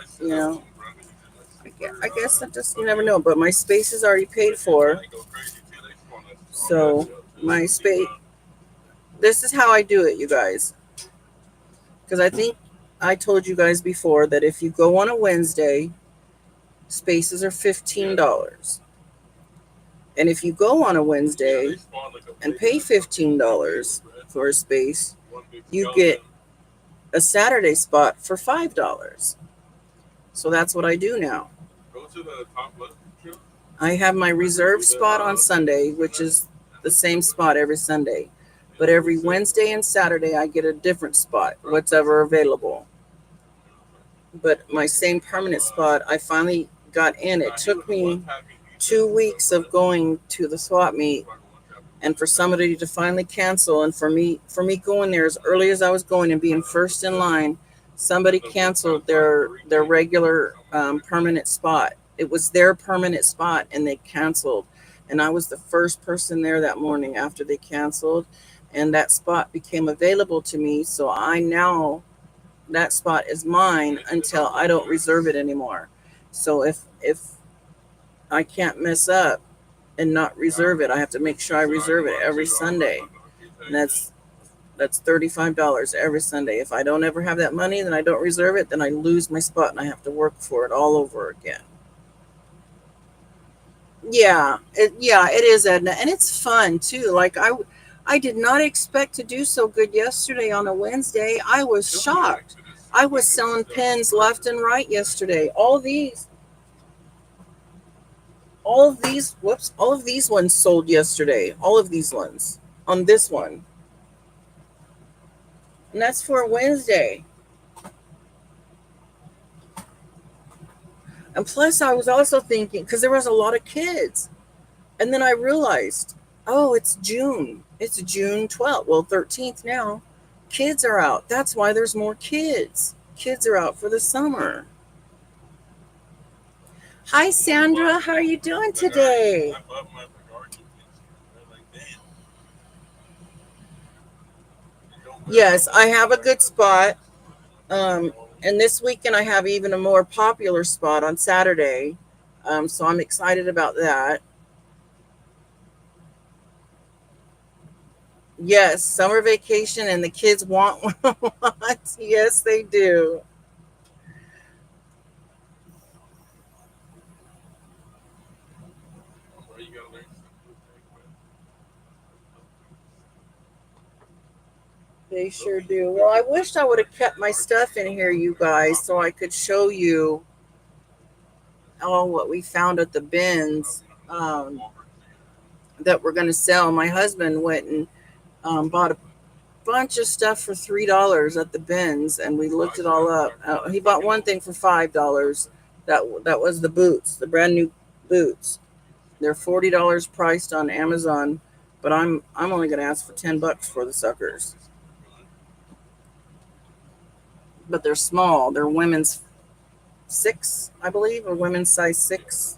I guess that just, you never know. But my space is already paid for. So my space, this is how I do it, you guys. Because I think I told you guys before that if you go on a Wednesday, spaces are $15. And if you go on a Wednesday and pay $15 for a space, you get a Saturday spot for $5. So that's what I do now. Go to the top left. I have my reserved spot on Sunday, which is the same spot every Sunday. But every Wednesday and Saturday, I get a different spot, whatever available. But my same permanent spot, I finally got in. It took me 2 weeks of going to the swap meet and for somebody to finally cancel, and for me going there as early as I was going and being first in line, somebody canceled their regular permanent spot. It was their permanent spot and they canceled, and I was the first person there that morning after they canceled, and that spot became available to me. So I now, that spot is mine until I don't reserve it anymore. So if I can't mess up and not reserve it, I have to make sure I reserve it every Sunday. And that's $35 every Sunday. If I don't ever have that money, then I don't reserve it, then I lose my spot and I have to work for it all over again. Yeah, it is, Edna, and it's fun too. Like I did not expect to do so good yesterday on a Wednesday. I was shocked. I was selling pens left and right yesterday. All of these ones sold yesterday. All of these ones on this one. And that's for Wednesday. And plus, I was also thinking, because there was a lot of kids. And then I realized, oh, it's June. It's June 12th. Well, 13th now. Kids are out. That's why there's more kids. Kids are out for the summer. Hi, Sandra. How are you doing today? Yes, I have a good spot. Um, and this weekend, I have even a more popular spot on Saturday. So I'm excited about that. Yes, summer vacation, and the kids want one. Yes, they do. They sure do. Well, I wished I would have kept my stuff in here, you guys, so I could show you all what we found at the bins that we're going to sell. My husband went and bought a bunch of stuff for $3 at the bins, and we looked it all up. He bought one thing for $5. That was the boots, the brand new boots. They're $40 priced on Amazon, but I'm only going to ask for $10 for the suckers. But they're small. They're women's 6, I believe, or women's size 6.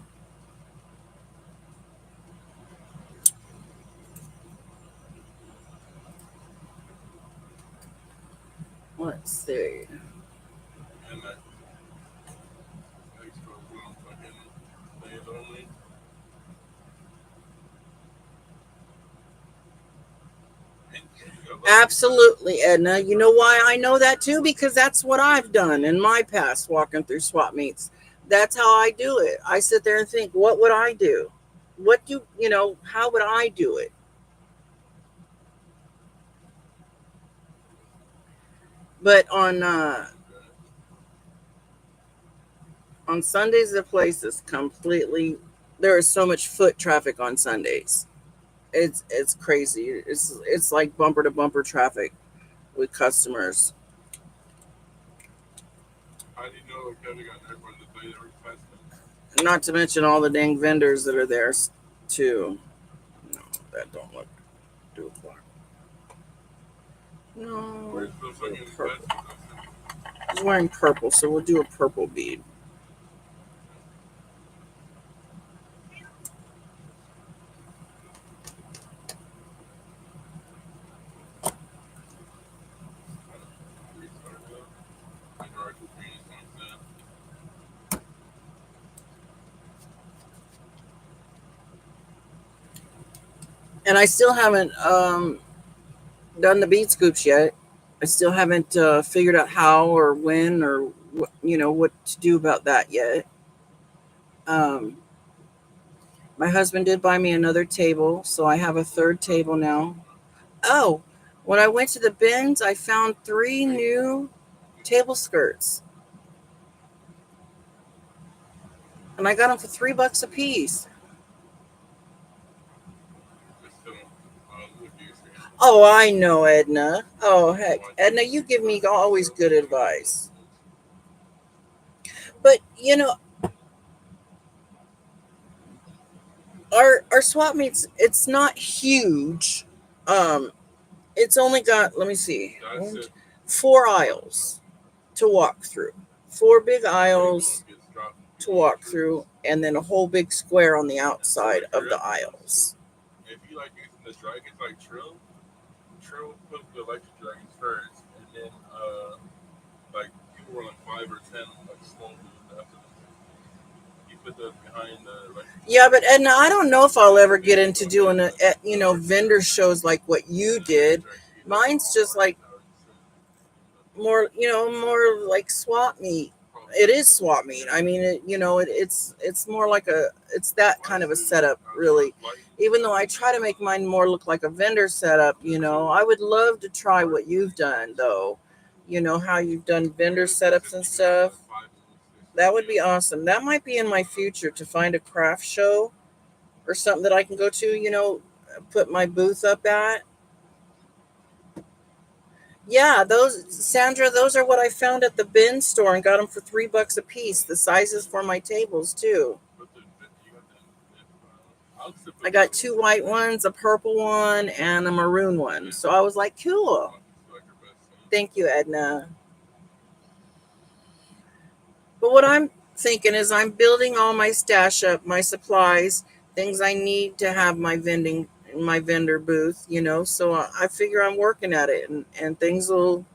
Let's see. Absolutely, Edna. You know why I know that too? Because that's what I've done in my past walking through swap meets. That's how I do it. I sit there and think, what would I do? How would I do it? But on Sundays, the place is completely, there is so much foot traffic on Sundays. It's crazy. It's like bumper to bumper traffic with customers. How do you know Kevin got everyone to play every class? Not to mention all the dang vendors that are there too. No, that don't look doable. No, purple. He's wearing purple, so we'll do a purple bead. And I still haven't done the bead scoops yet. I still haven't figured out how or when or what to do about that yet. Um, my husband did buy me another table, so I have a third table now. Oh, when I went to the bins, I found three new table skirts, and I got them for $3 a piece. It's still look easy. Oh, I know, Edna. Oh, heck, Edna, you give me always good advice. But our swap meets, it's not huge. Um, it's only got, let me see, That's it. 4 aisles to walk through, 4 big Everyone aisles gets dropped to in walk groups. through, and then a whole big square on the And so outside like of your the estimates, aisles. if you like using the dragons like Trill put the electric dragons first, and then like people were like 5 or 10 like small moves after them. He put those behind the electric Yeah, but dragons, Edna, I don't know if I'll ever and then get they into go ahead doing and power vendor trip, shows like what and you then electric did. dragons he does Mine's all just like like power trip. more like swap meet. Probably It like is swap meet. yeah. I mean, it's more like it's that Mine's kind of a too setup, really. short flight, Even though so I try to make mine more look like a vendor setup, I would love to try what you've done, though. How you've done vendor yeah, it's setups just and you have stuff. like 5 moves to That would do. be awesome. That might be in my future to find a craft show or something that I can go to. Put my booth up at. Yeah, those, Sandra, those are what I found at the bin store and got them for $3 a piece. The sizes for my tables too. Put the you got the I'll still I put the got two white ones, a purple one, and a maroon one. yeah. So I was like, cool. Monkeys feel like your best thing. Thank you, Edna. But what I'm thinking is I'm building all my stash up, my supplies, things I need to have my vendor booth. So I figure I'm working at it, and things will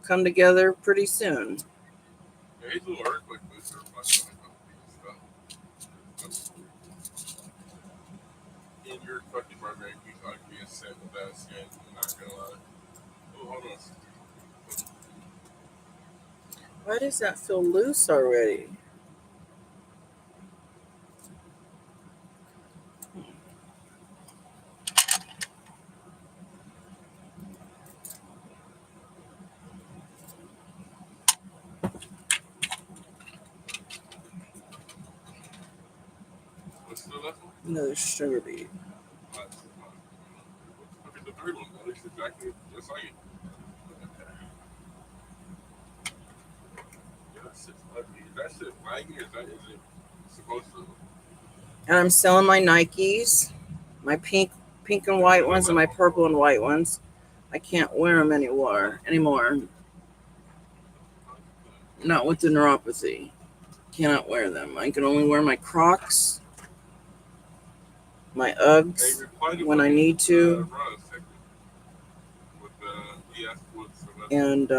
come together pretty soon. Yeah, these little earthquake boots are fun though. Like stuff. In your fucking barbarian, you thought you'd be a set with that skin. I'm not gonna lie. Oh, hold on. Why does that feel loose already? What's the last one? Another sugar beet. Last one. What the fuck is the third one? At least exactly just like it. Yeah, that's it. That's it. Laggy or is it supposed to? And I'm selling my Nikes, my pink and Like, white they look ones, and like my purple and white ones. I can't wear them anymore. Not with the neuropathy. Cannot wear them. I can only wear my Crocs, my they Uggs replied to when I fucking need to, Russ with he asked what's the best one. and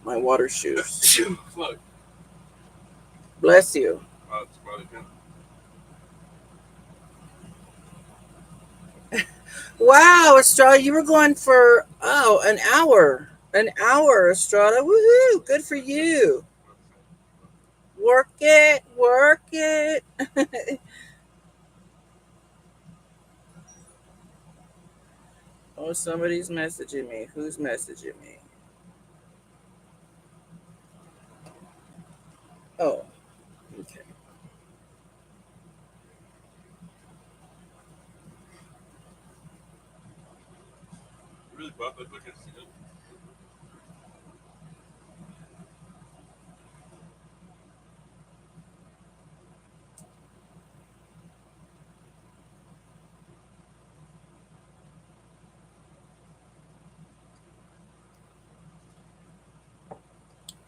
my water shoes. Shoot, fuck. Bless you. It's probably him. Wow, Estrada, you were going for an hour. An hour, Estrada. Woohoo! Good for you. Work it, work it. Oh, somebody's messaging me. Who's messaging me? Oh, okay. You really bought that fucking skin?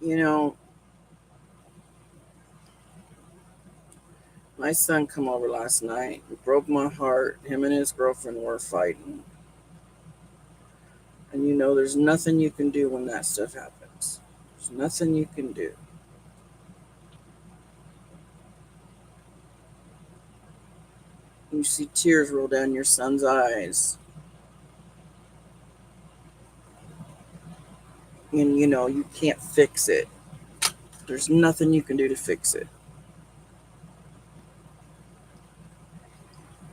You know, my son come over last night. It broke my heart. Him and his girlfriend were fighting. And there's nothing you can do when that stuff happens. There's nothing you can do. You see tears roll down your son's eyes. And you can't fix it. There's nothing you can do to fix it.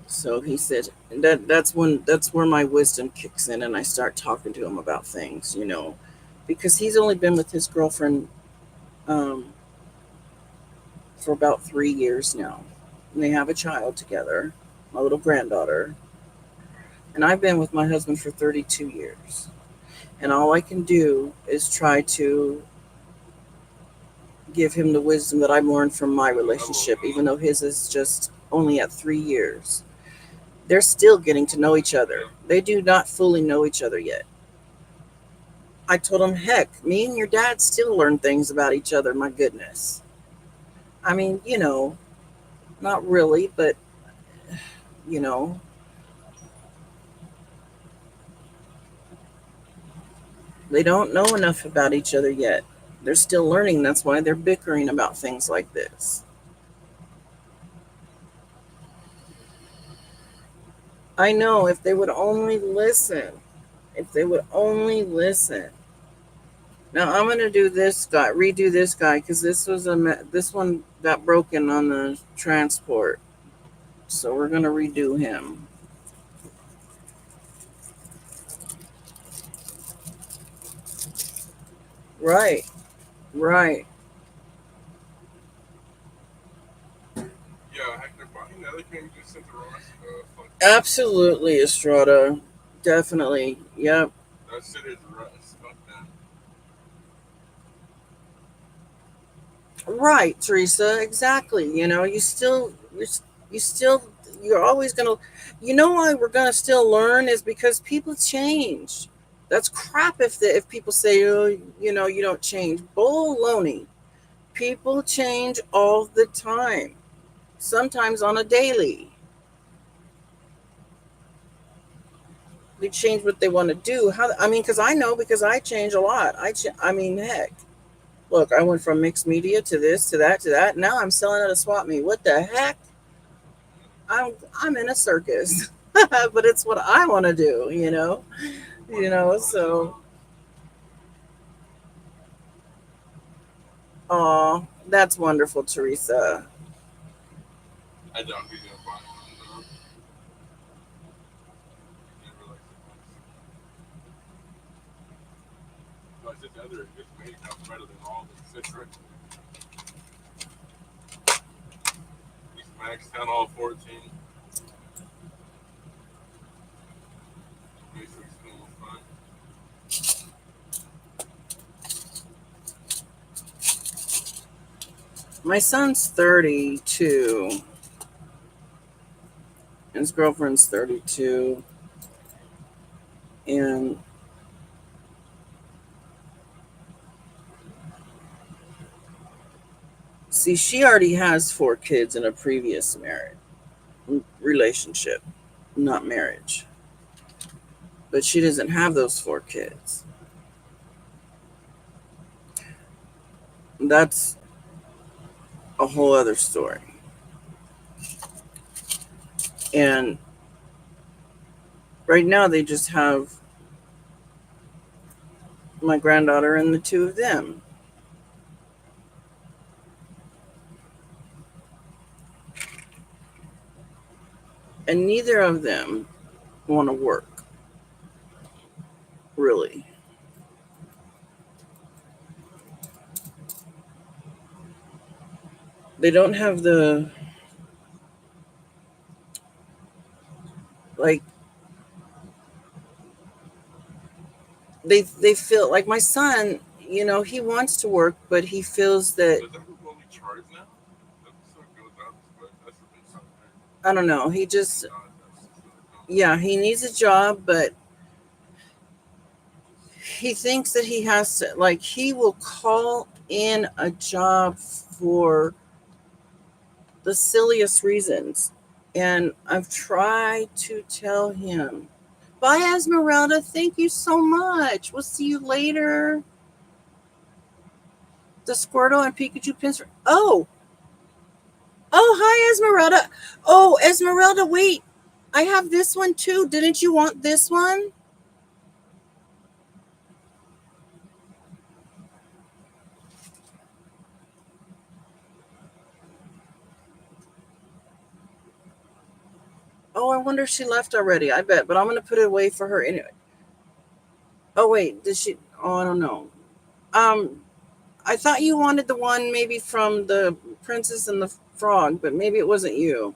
So he said that's where my wisdom kicks in, and I start talking to him about things, because he's only been with his girlfriend um, for about 3 years now, and they have a child together, my little granddaughter. And I've been with my husband for 32 years, and all I can do is try to give him the wisdom that I've learned from my relationship, even though his is just only at 3 years. They're still getting to know each other. They do not fully know each other yet. I told him, heck, me and your dad still learn things about each other. My goodness. I mean, not really, but, you know, they don't know enough about each other yet. They're still learning. That's why they're bickering about things like this. I know if they would only listen, if they would only listen. Now I'm gonna do this guy, redo this guy, because this one got broken on the transport, so we're gonna redo him. Right, right. Yeah, heck, they're buying that. They can't just send the Ross. Fuck. Absolutely, Estrada. Definitely. Yep. That shit is Russ. Fuck them. Right, Teresa. Exactly. You still, you're always gonna. You know why we're gonna still learn is because people change. That's crap if people say, oh, you don't change. Baloney. People change all the time. Sometimes on a daily. They change what they want to do. How? I mean, because I know because I change a lot. I mean, heck. Look, I went from mixed media to this, to that, to that. Now I'm selling at a swap meet. What the heck? I'm I'm in a circus, but it's what I want to do. So, oh, that's wonderful, Teresa. I don't think they're buying them, though. Never like the ones. No, it's just the other. It's made now better than all the citrus. These Max Town all 14. Makes it school fun. My son's 32, and his girlfriend's 32, and see, she already has 4 kids in a previous marriage relationship, not marriage, but she doesn't have those 4 kids. That's a whole other story. And right now, they just have my granddaughter and the two of them. And neither of them want to work, really. They don't have the, like, they feel like my son, he wants to work, but he feels that, Is that what we charge now? That's so good. That's a big something. I don't know, he just, God, that's so dumb. yeah, he needs a job, but he thinks that he has to, like, he will call in a job for the silliest reasons. And I've tried to tell him, bye, Esmeralda. Thank you so much. We'll see you later. The Squirtle and Pikachu pins. Oh, Oh, hi, Esmeralda. Oh, Esmeralda, wait. I have this one too. Didn't you want this one? Oh, I wonder if she left already. I bet, but I'm going to put it away for her anyway. Oh, wait. Did she? Oh, I don't know. Um, I thought you wanted the one maybe from the Princess and the Frog, but maybe it wasn't you.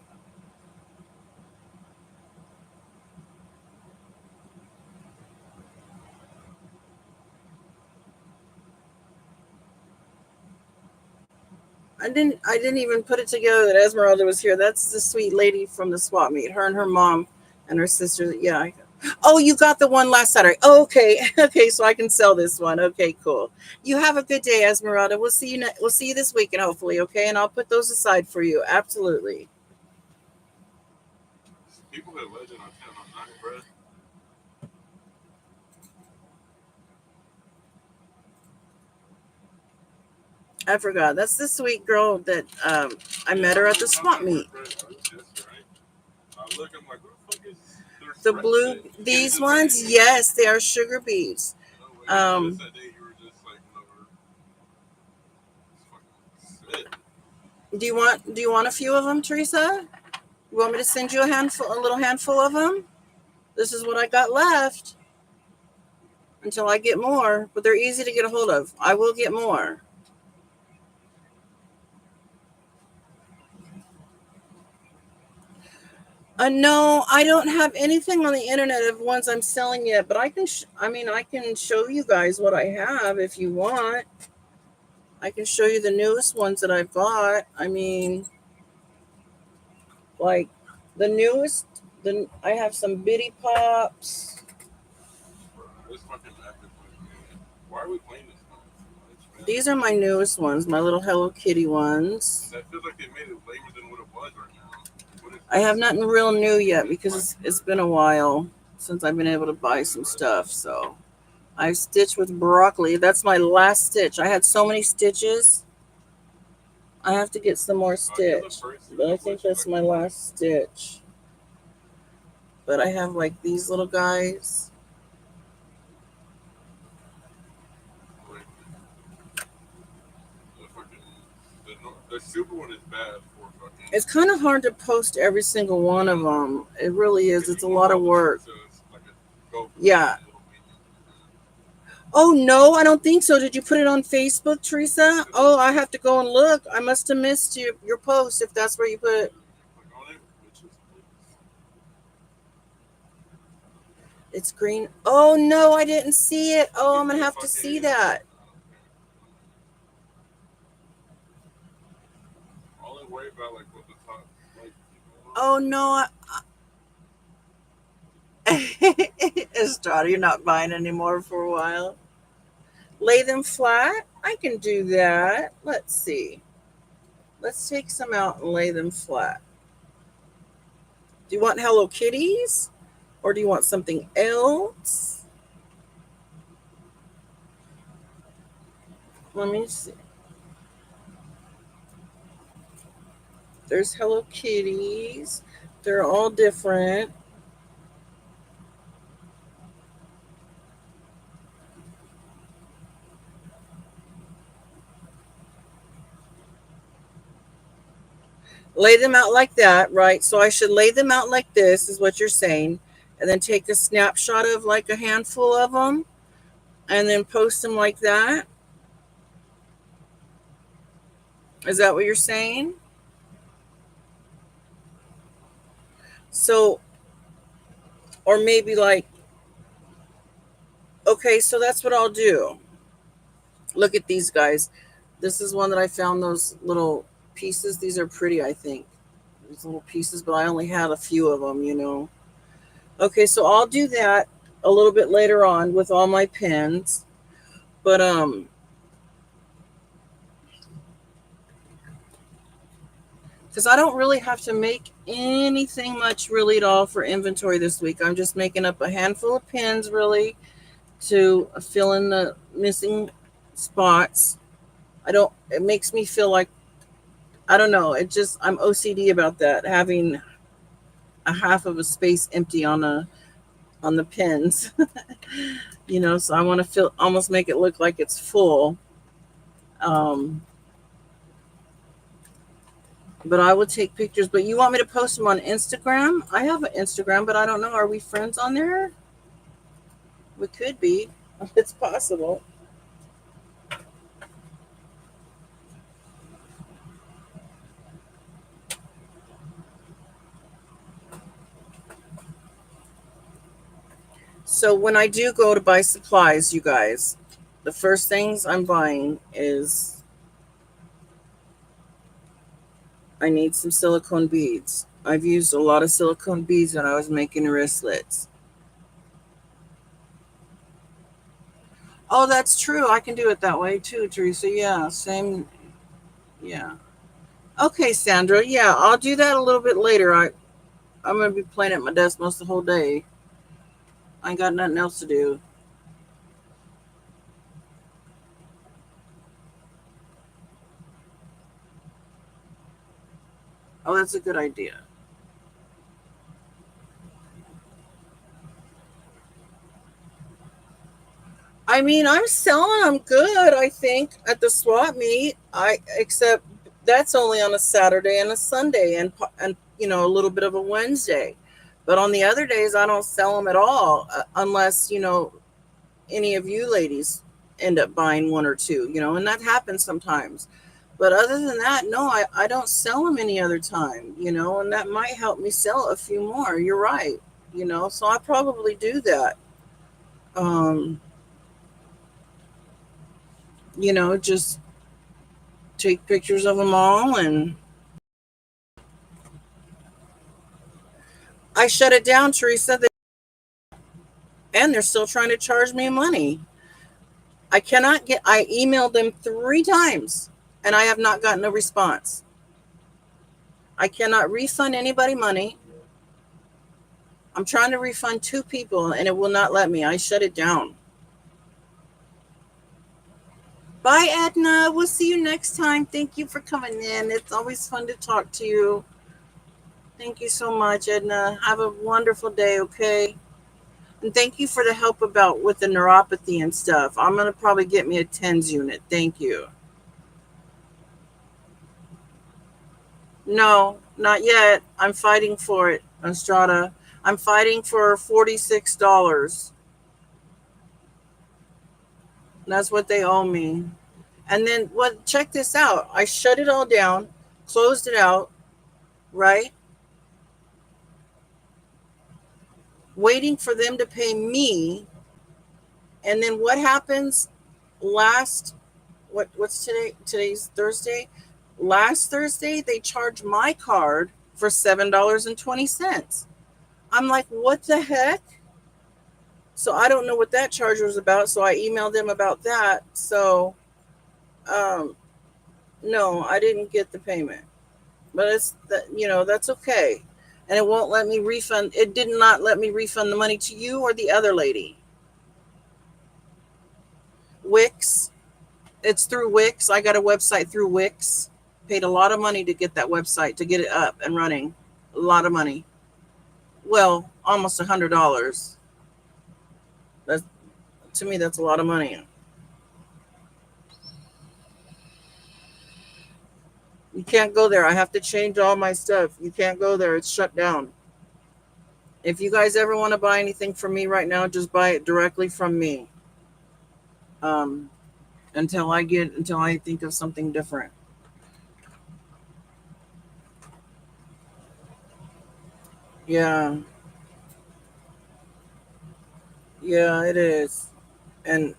I didn't even put it together that Esmeralda was here. That's the sweet lady from the swap meet. Her and her mom and her sister. Yeah. Oh, you got the one last Saturday. Oh, okay. Okay, so I can sell this one. Okay, cool. You have a good day, Esmeralda. We'll see you this weekend, hopefully. Okay, and I'll put those aside for you. Absolutely. People that legend on 10 on 9, bro. I forgot. That's the sweet girl that I Yeah, met her at the swap I'm at meet. work, right? I was just right. I look, I'm like, who the fuck is their The friend blue, at? It's these just like, ones, yes, they are sugar beads. no way. Just Um, that day, you were just like, no, it's fucking sick. do you want a few of them, Teresa? You want me to send you a little handful of them? This is what I got left until I get more, but they're easy to get a hold of. I will get more. No, I don't have anything on the internet of ones I'm selling yet, but I can show you guys what I have if you want. I can show you the newest ones that I've got. I mean, like the newest, I have some bitty pops. Bro, this fucking active like, man. Why are we playing this now so much, man? These are my newest ones, my little Hello Kitty And ones. I feel like they made it lamer than what it was right now. What is I have this? nothing real new yet What is because Black it's Spirit? been a while since I've been able to buy What is some Red stuff. Spirit? So I stitched with broccoli. That's my last stitch. I had so many stitches. I have to get some more You're the stitch, first but to I wish think that's like my more. last stitch. But I have like these little guys. Like, the fucking. The super one is bad for fucking. It's kind of hard to post every single one of Yeah. them. It really is. If It's you a go lot of above the work. princess, like a go for like Yeah. a little minion. Oh no, I don't think so. Did you put it on Facebook, Yeah, Teresa? it says on Oh, I have to Facebook. go and look. I must have missed your post if that's where you put it. You click on it, witches, please. It's green. Oh no, I didn't see it. Oh, I'm Look gonna at the have to see fucking. that. Okay. I only worry about like what the top like people on. Oh no, Estrada, you're not buying anymore for a while. Lay them flat. I can do that. Let's see. Let's take some out and lay them flat. Do you want Hello Kitties or do you want something else? Let me see. There's Hello Kitties. They're all different. Lay them out like that, right? So I should lay them out like this, is what you're saying, and then take a snapshot of like a handful of them, and then post them like that. Is that what you're saying? So, or maybe like, okay, so that's what I'll do. Look at these guys. This is one that I found those little pieces. These are pretty, I think. These little pieces, but I only had a few of them. Okay, so I'll do that a little bit later on with all my pins. But because I don't really have to make anything much really at all for inventory this week. I'm just making up a handful of pins really to fill in the missing spots. I don't. It makes me feel like I don't know. It just I'm OCD about that, having a half of a space empty on the pins. So I want to feel almost make it look like it's full. Um, but I will take pictures. But you want me to post them on Instagram? I have an Instagram, but I don't know. Are we friends on there? We could be. It's possible. So when I do go to buy supplies, you guys, the first things I'm buying is I need some silicone beads. I've used a lot of silicone beads when I was making wristlets. Oh, that's true. I can do it that way too, Teresa. Yeah, same. Yeah. Okay, Sandra. Yeah, I'll do that a little bit later. I'm gonna be playing at my desk most of the whole day. I ain't got nothing else to do. Oh, that's a good idea. I mean, I'm selling them good. I think at the swap meet. I except that's only on a Saturday and a Sunday, and a little bit of a Wednesday. But on the other days, I don't sell them at all, unless any of you ladies end up buying one or two. And that happens sometimes. But other than that, no, I don't sell them any other time. And that might help me sell a few more. You're right. So I probably do that. Um, just take pictures of them all, and I shut it down, Teresa, and they're still trying to charge me money. I emailed them 3 times and I have not gotten a response. I cannot refund anybody money. I'm trying to refund 2 people and it will not let me. I shut it down. Bye, Edna. We'll see you next time. Thank you for coming in. It's always fun to talk to you. Thank you so much, Edna. Have a wonderful day, okay? And thank you for the help about with the neuropathy and stuff. I'm going to probably get me a TENS unit. Thank you. No, not yet. I'm fighting for it, Estrada. I'm fighting for $46. That's what they owe me. And then what? Check this out. I shut it all down, closed it out, right? Waiting for them to pay me. And then what happens last what's today? Today's Thursday. Last Thursday they charged my card for $7.20. I'm like, what the heck? So I don't know what that charge was about. So I emailed them about that. So um, no, I didn't get the payment, but it's that that's okay, and it won't let me refund. It did not let me refund the money to you or the other lady. Wix. It's through Wix. I got a website through Wix. Paid a lot of money to get that website to get it up and running. A lot of money. Well, almost $100. That's to me. That's a lot of money. You can't go there. I have to change all my stuff. You can't go there. It's shut down. If you guys ever want to buy anything from me right now, just buy it directly from me. Um, until I think of something different. Yeah, yeah, it is. And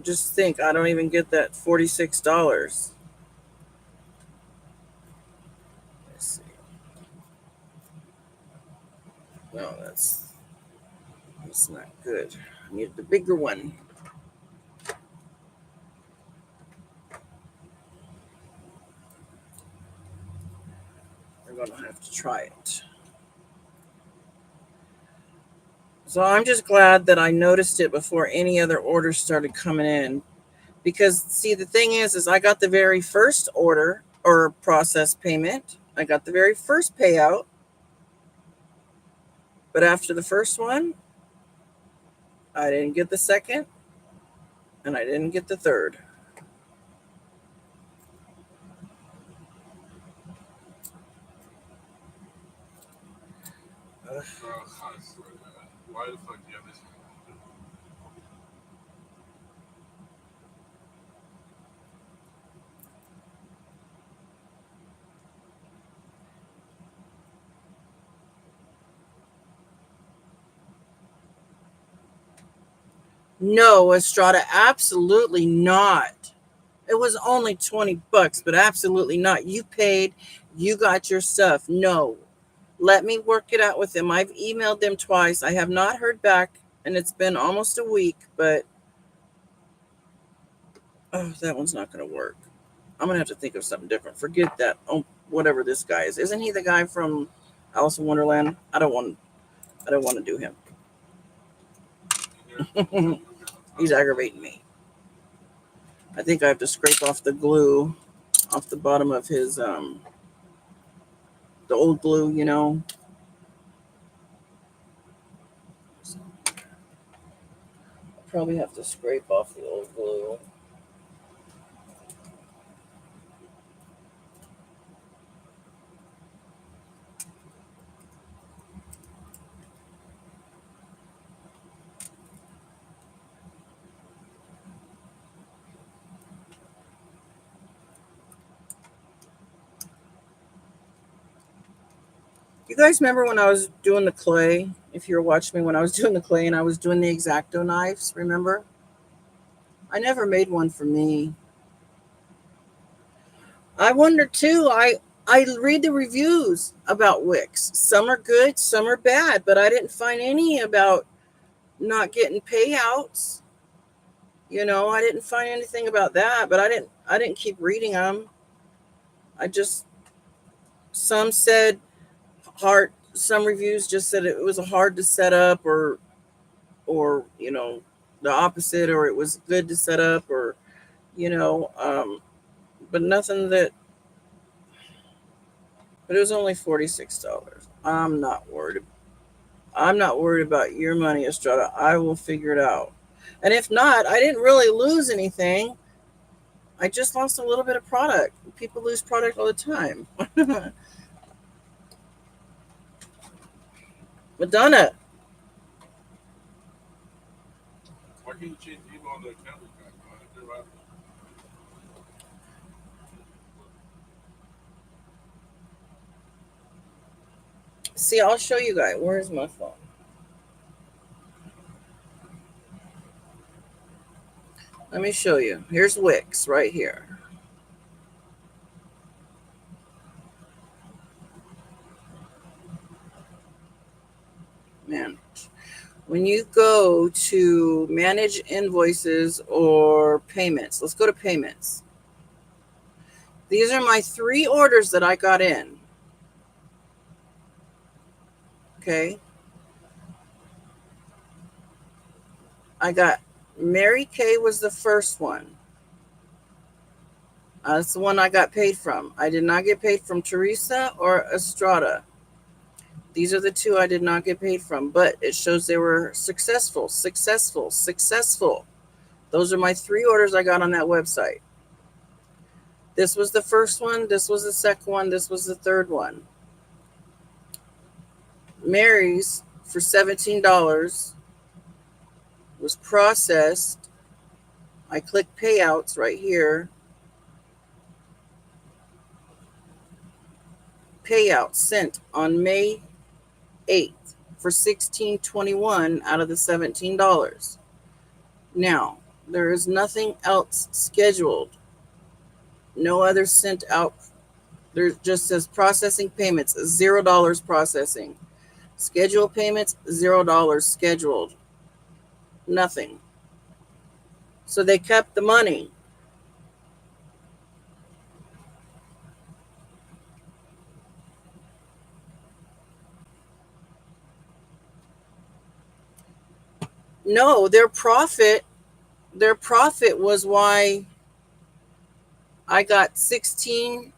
just think, I don't even get that $46. Let's see. No, that's not good. I need the bigger one. We're gonna have to try it. So I'm just glad that I noticed it before any other orders started coming in. Because see, the thing is I got the very first order or process payment. I got the very first payout, but after the first one, I didn't get the second, and I didn't get the third. Ugh. I swear to God. Why the fuck do you have this? No, Estrada, absolutely not. It was only $20, but absolutely not. You paid, you got your stuff. No, let me work it out with them. I've emailed them twice. I have not heard back, and it's been almost a week, but oh, that one's not going to work. I'm going to have to think of something different. Forget that. Oh, whatever this guy is. Isn't he the guy from Alice in Wonderland? I don't want to do him. He's aggravating me. I think I have to scrape off the glue off the bottom of his the old glue, you know. So I'll probably have to scrape off the old glue. You guys remember when I was doing the clay? If you were watching me when I was doing the clay and I was doing the X-Acto knives, remember? I never made one for me. I wonder too. I read the reviews about wicks. Some are good, some are bad, but I didn't find any about not getting payouts. You know, I didn't find anything about that, but I didn't keep reading them. I just some said hard, some reviews just said it was hard to set up, or you know, the opposite, or it was good to set up, or you know, but nothing that. But it was only $46. I'm not worried about your money, Estrada. I will figure it out. And if not, I didn't really lose anything. I just lost a little bit of product. People lose product all the time. Madonna, Why can't you change the email on the account we got? see, I'll show you guys. Where's my phone? Let me show you. Here's Wix right here. Man, when you go to manage invoices or payments, let's go to payments. These are my 3 orders that I got in. Okay. I got Mary Kay was the first one. That's the one I got paid from. I did not get paid from Teresa or Estrada. These are the 2 I did not get paid from, but it shows they were successful, successful, successful. Those are my 3 orders I got on that website. This was the first one. This was the second one. This was the third one. Mary's for $17 was processed. I click payouts right here. Payout sent on May 8th for $16.21 out of the $17. Now, there is nothing else scheduled. No other sent out. There just says processing payments, $0 processing. Schedule payments, $0 scheduled. Nothing. So they kept the money. No, their profit was why I got 16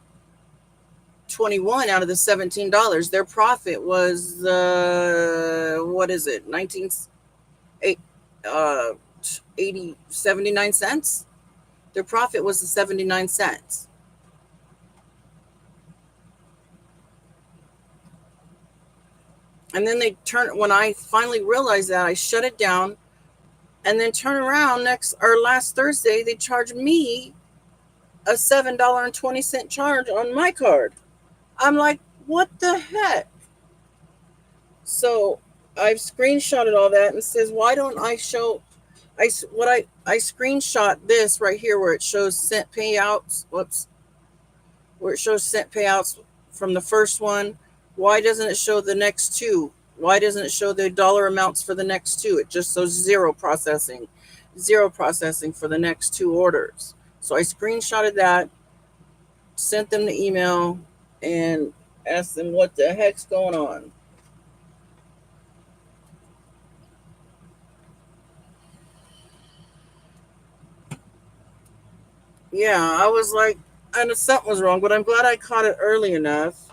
21 out of the $17. Their profit was what is it? 19 eight uh 80 79 cents. Their profit was the 79 cents. And then they turn when I finally realized that, I shut it down, and then turn around next or last Thursday they charged me a $7.20 charge on my card. I'm like, what the heck? So I've screenshotted all that and says, why don't I show I screenshot this right here where it shows sent payouts. Whoops, where it shows sent payouts from the first one. Why doesn't it show the next two? Why doesn't it show the dollar amounts for the next two? It just shows zero processing for the next two orders. So I screenshotted that, sent them the email, and asked them what the heck's going on. Yeah, I was like, I know something was wrong, but I'm glad I caught it early enough.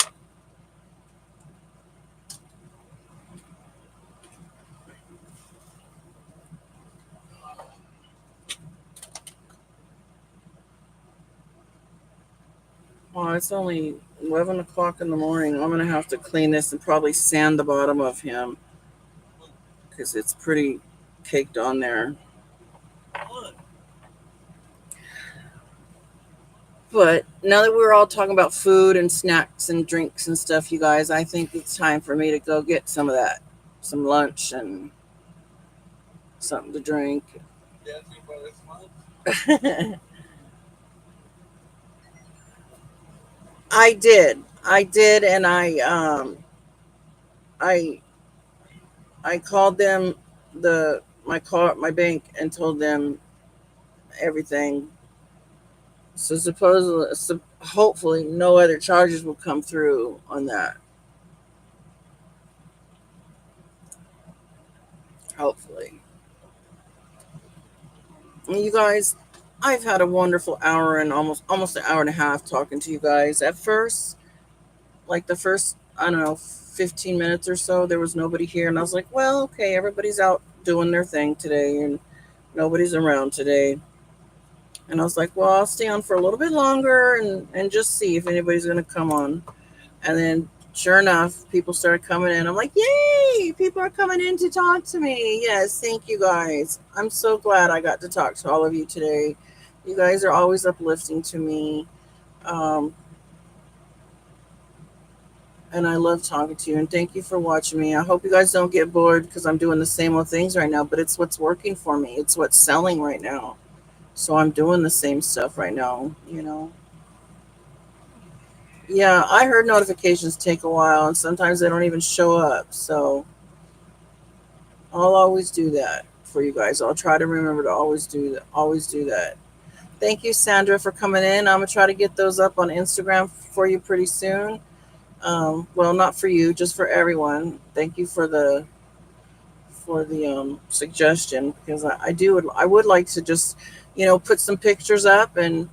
Well, it's only 11 o'clock in the morning. I'm going to have to clean this and probably sand the bottom of him because it's pretty caked on there. But now that we're all talking about food and snacks and drinks and stuff, you guys, I think it's time for me to go get some of that, some lunch and something to drink. I did, and I I called them, my bank, and told them everything. So supposedly, hopefully, no other charges will come through on that. Hopefully, and you guys, I've had a wonderful hour and almost an hour and a half talking to you guys. At first, like the first, I don't know, 15 minutes or so, there was nobody here, and I was like, well, okay, everybody's out doing their thing today, and nobody's around today. And I was like, well, I'll stay on for a little bit longer and just see if anybody's going to come on. And then, sure enough, people started coming in. I'm like, yay, people are coming in to talk to me. Yes, thank you guys. I'm so glad I got to talk to all of you today. You guys are always uplifting to me. Um, and I love talking to you. And thank you for watching me. I hope you guys don't get bored because I'm doing the same old things right now, but it's what's working for me, it's what's selling right now. So I'm doing the same stuff right now. Yeah, I heard notifications take a while and sometimes they don't even show up. So I'll always do that for you guys. I'll try to remember to always do that. Thank you, Sandra, for coming in. I'm gonna try to get those up on Instagram for you pretty soon. Well, not for you, just for everyone. Thank you for the suggestion, because I would like to just put some pictures up and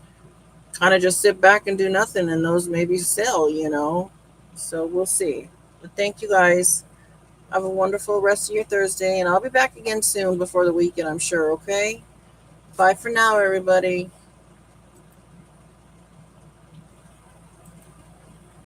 kind of just sit back and do nothing, and those maybe sell. So we'll see. But thank you guys. Have a wonderful rest of your Thursday, and I'll be back again soon before the weekend, I'm sure. Okay, bye for now, everybody.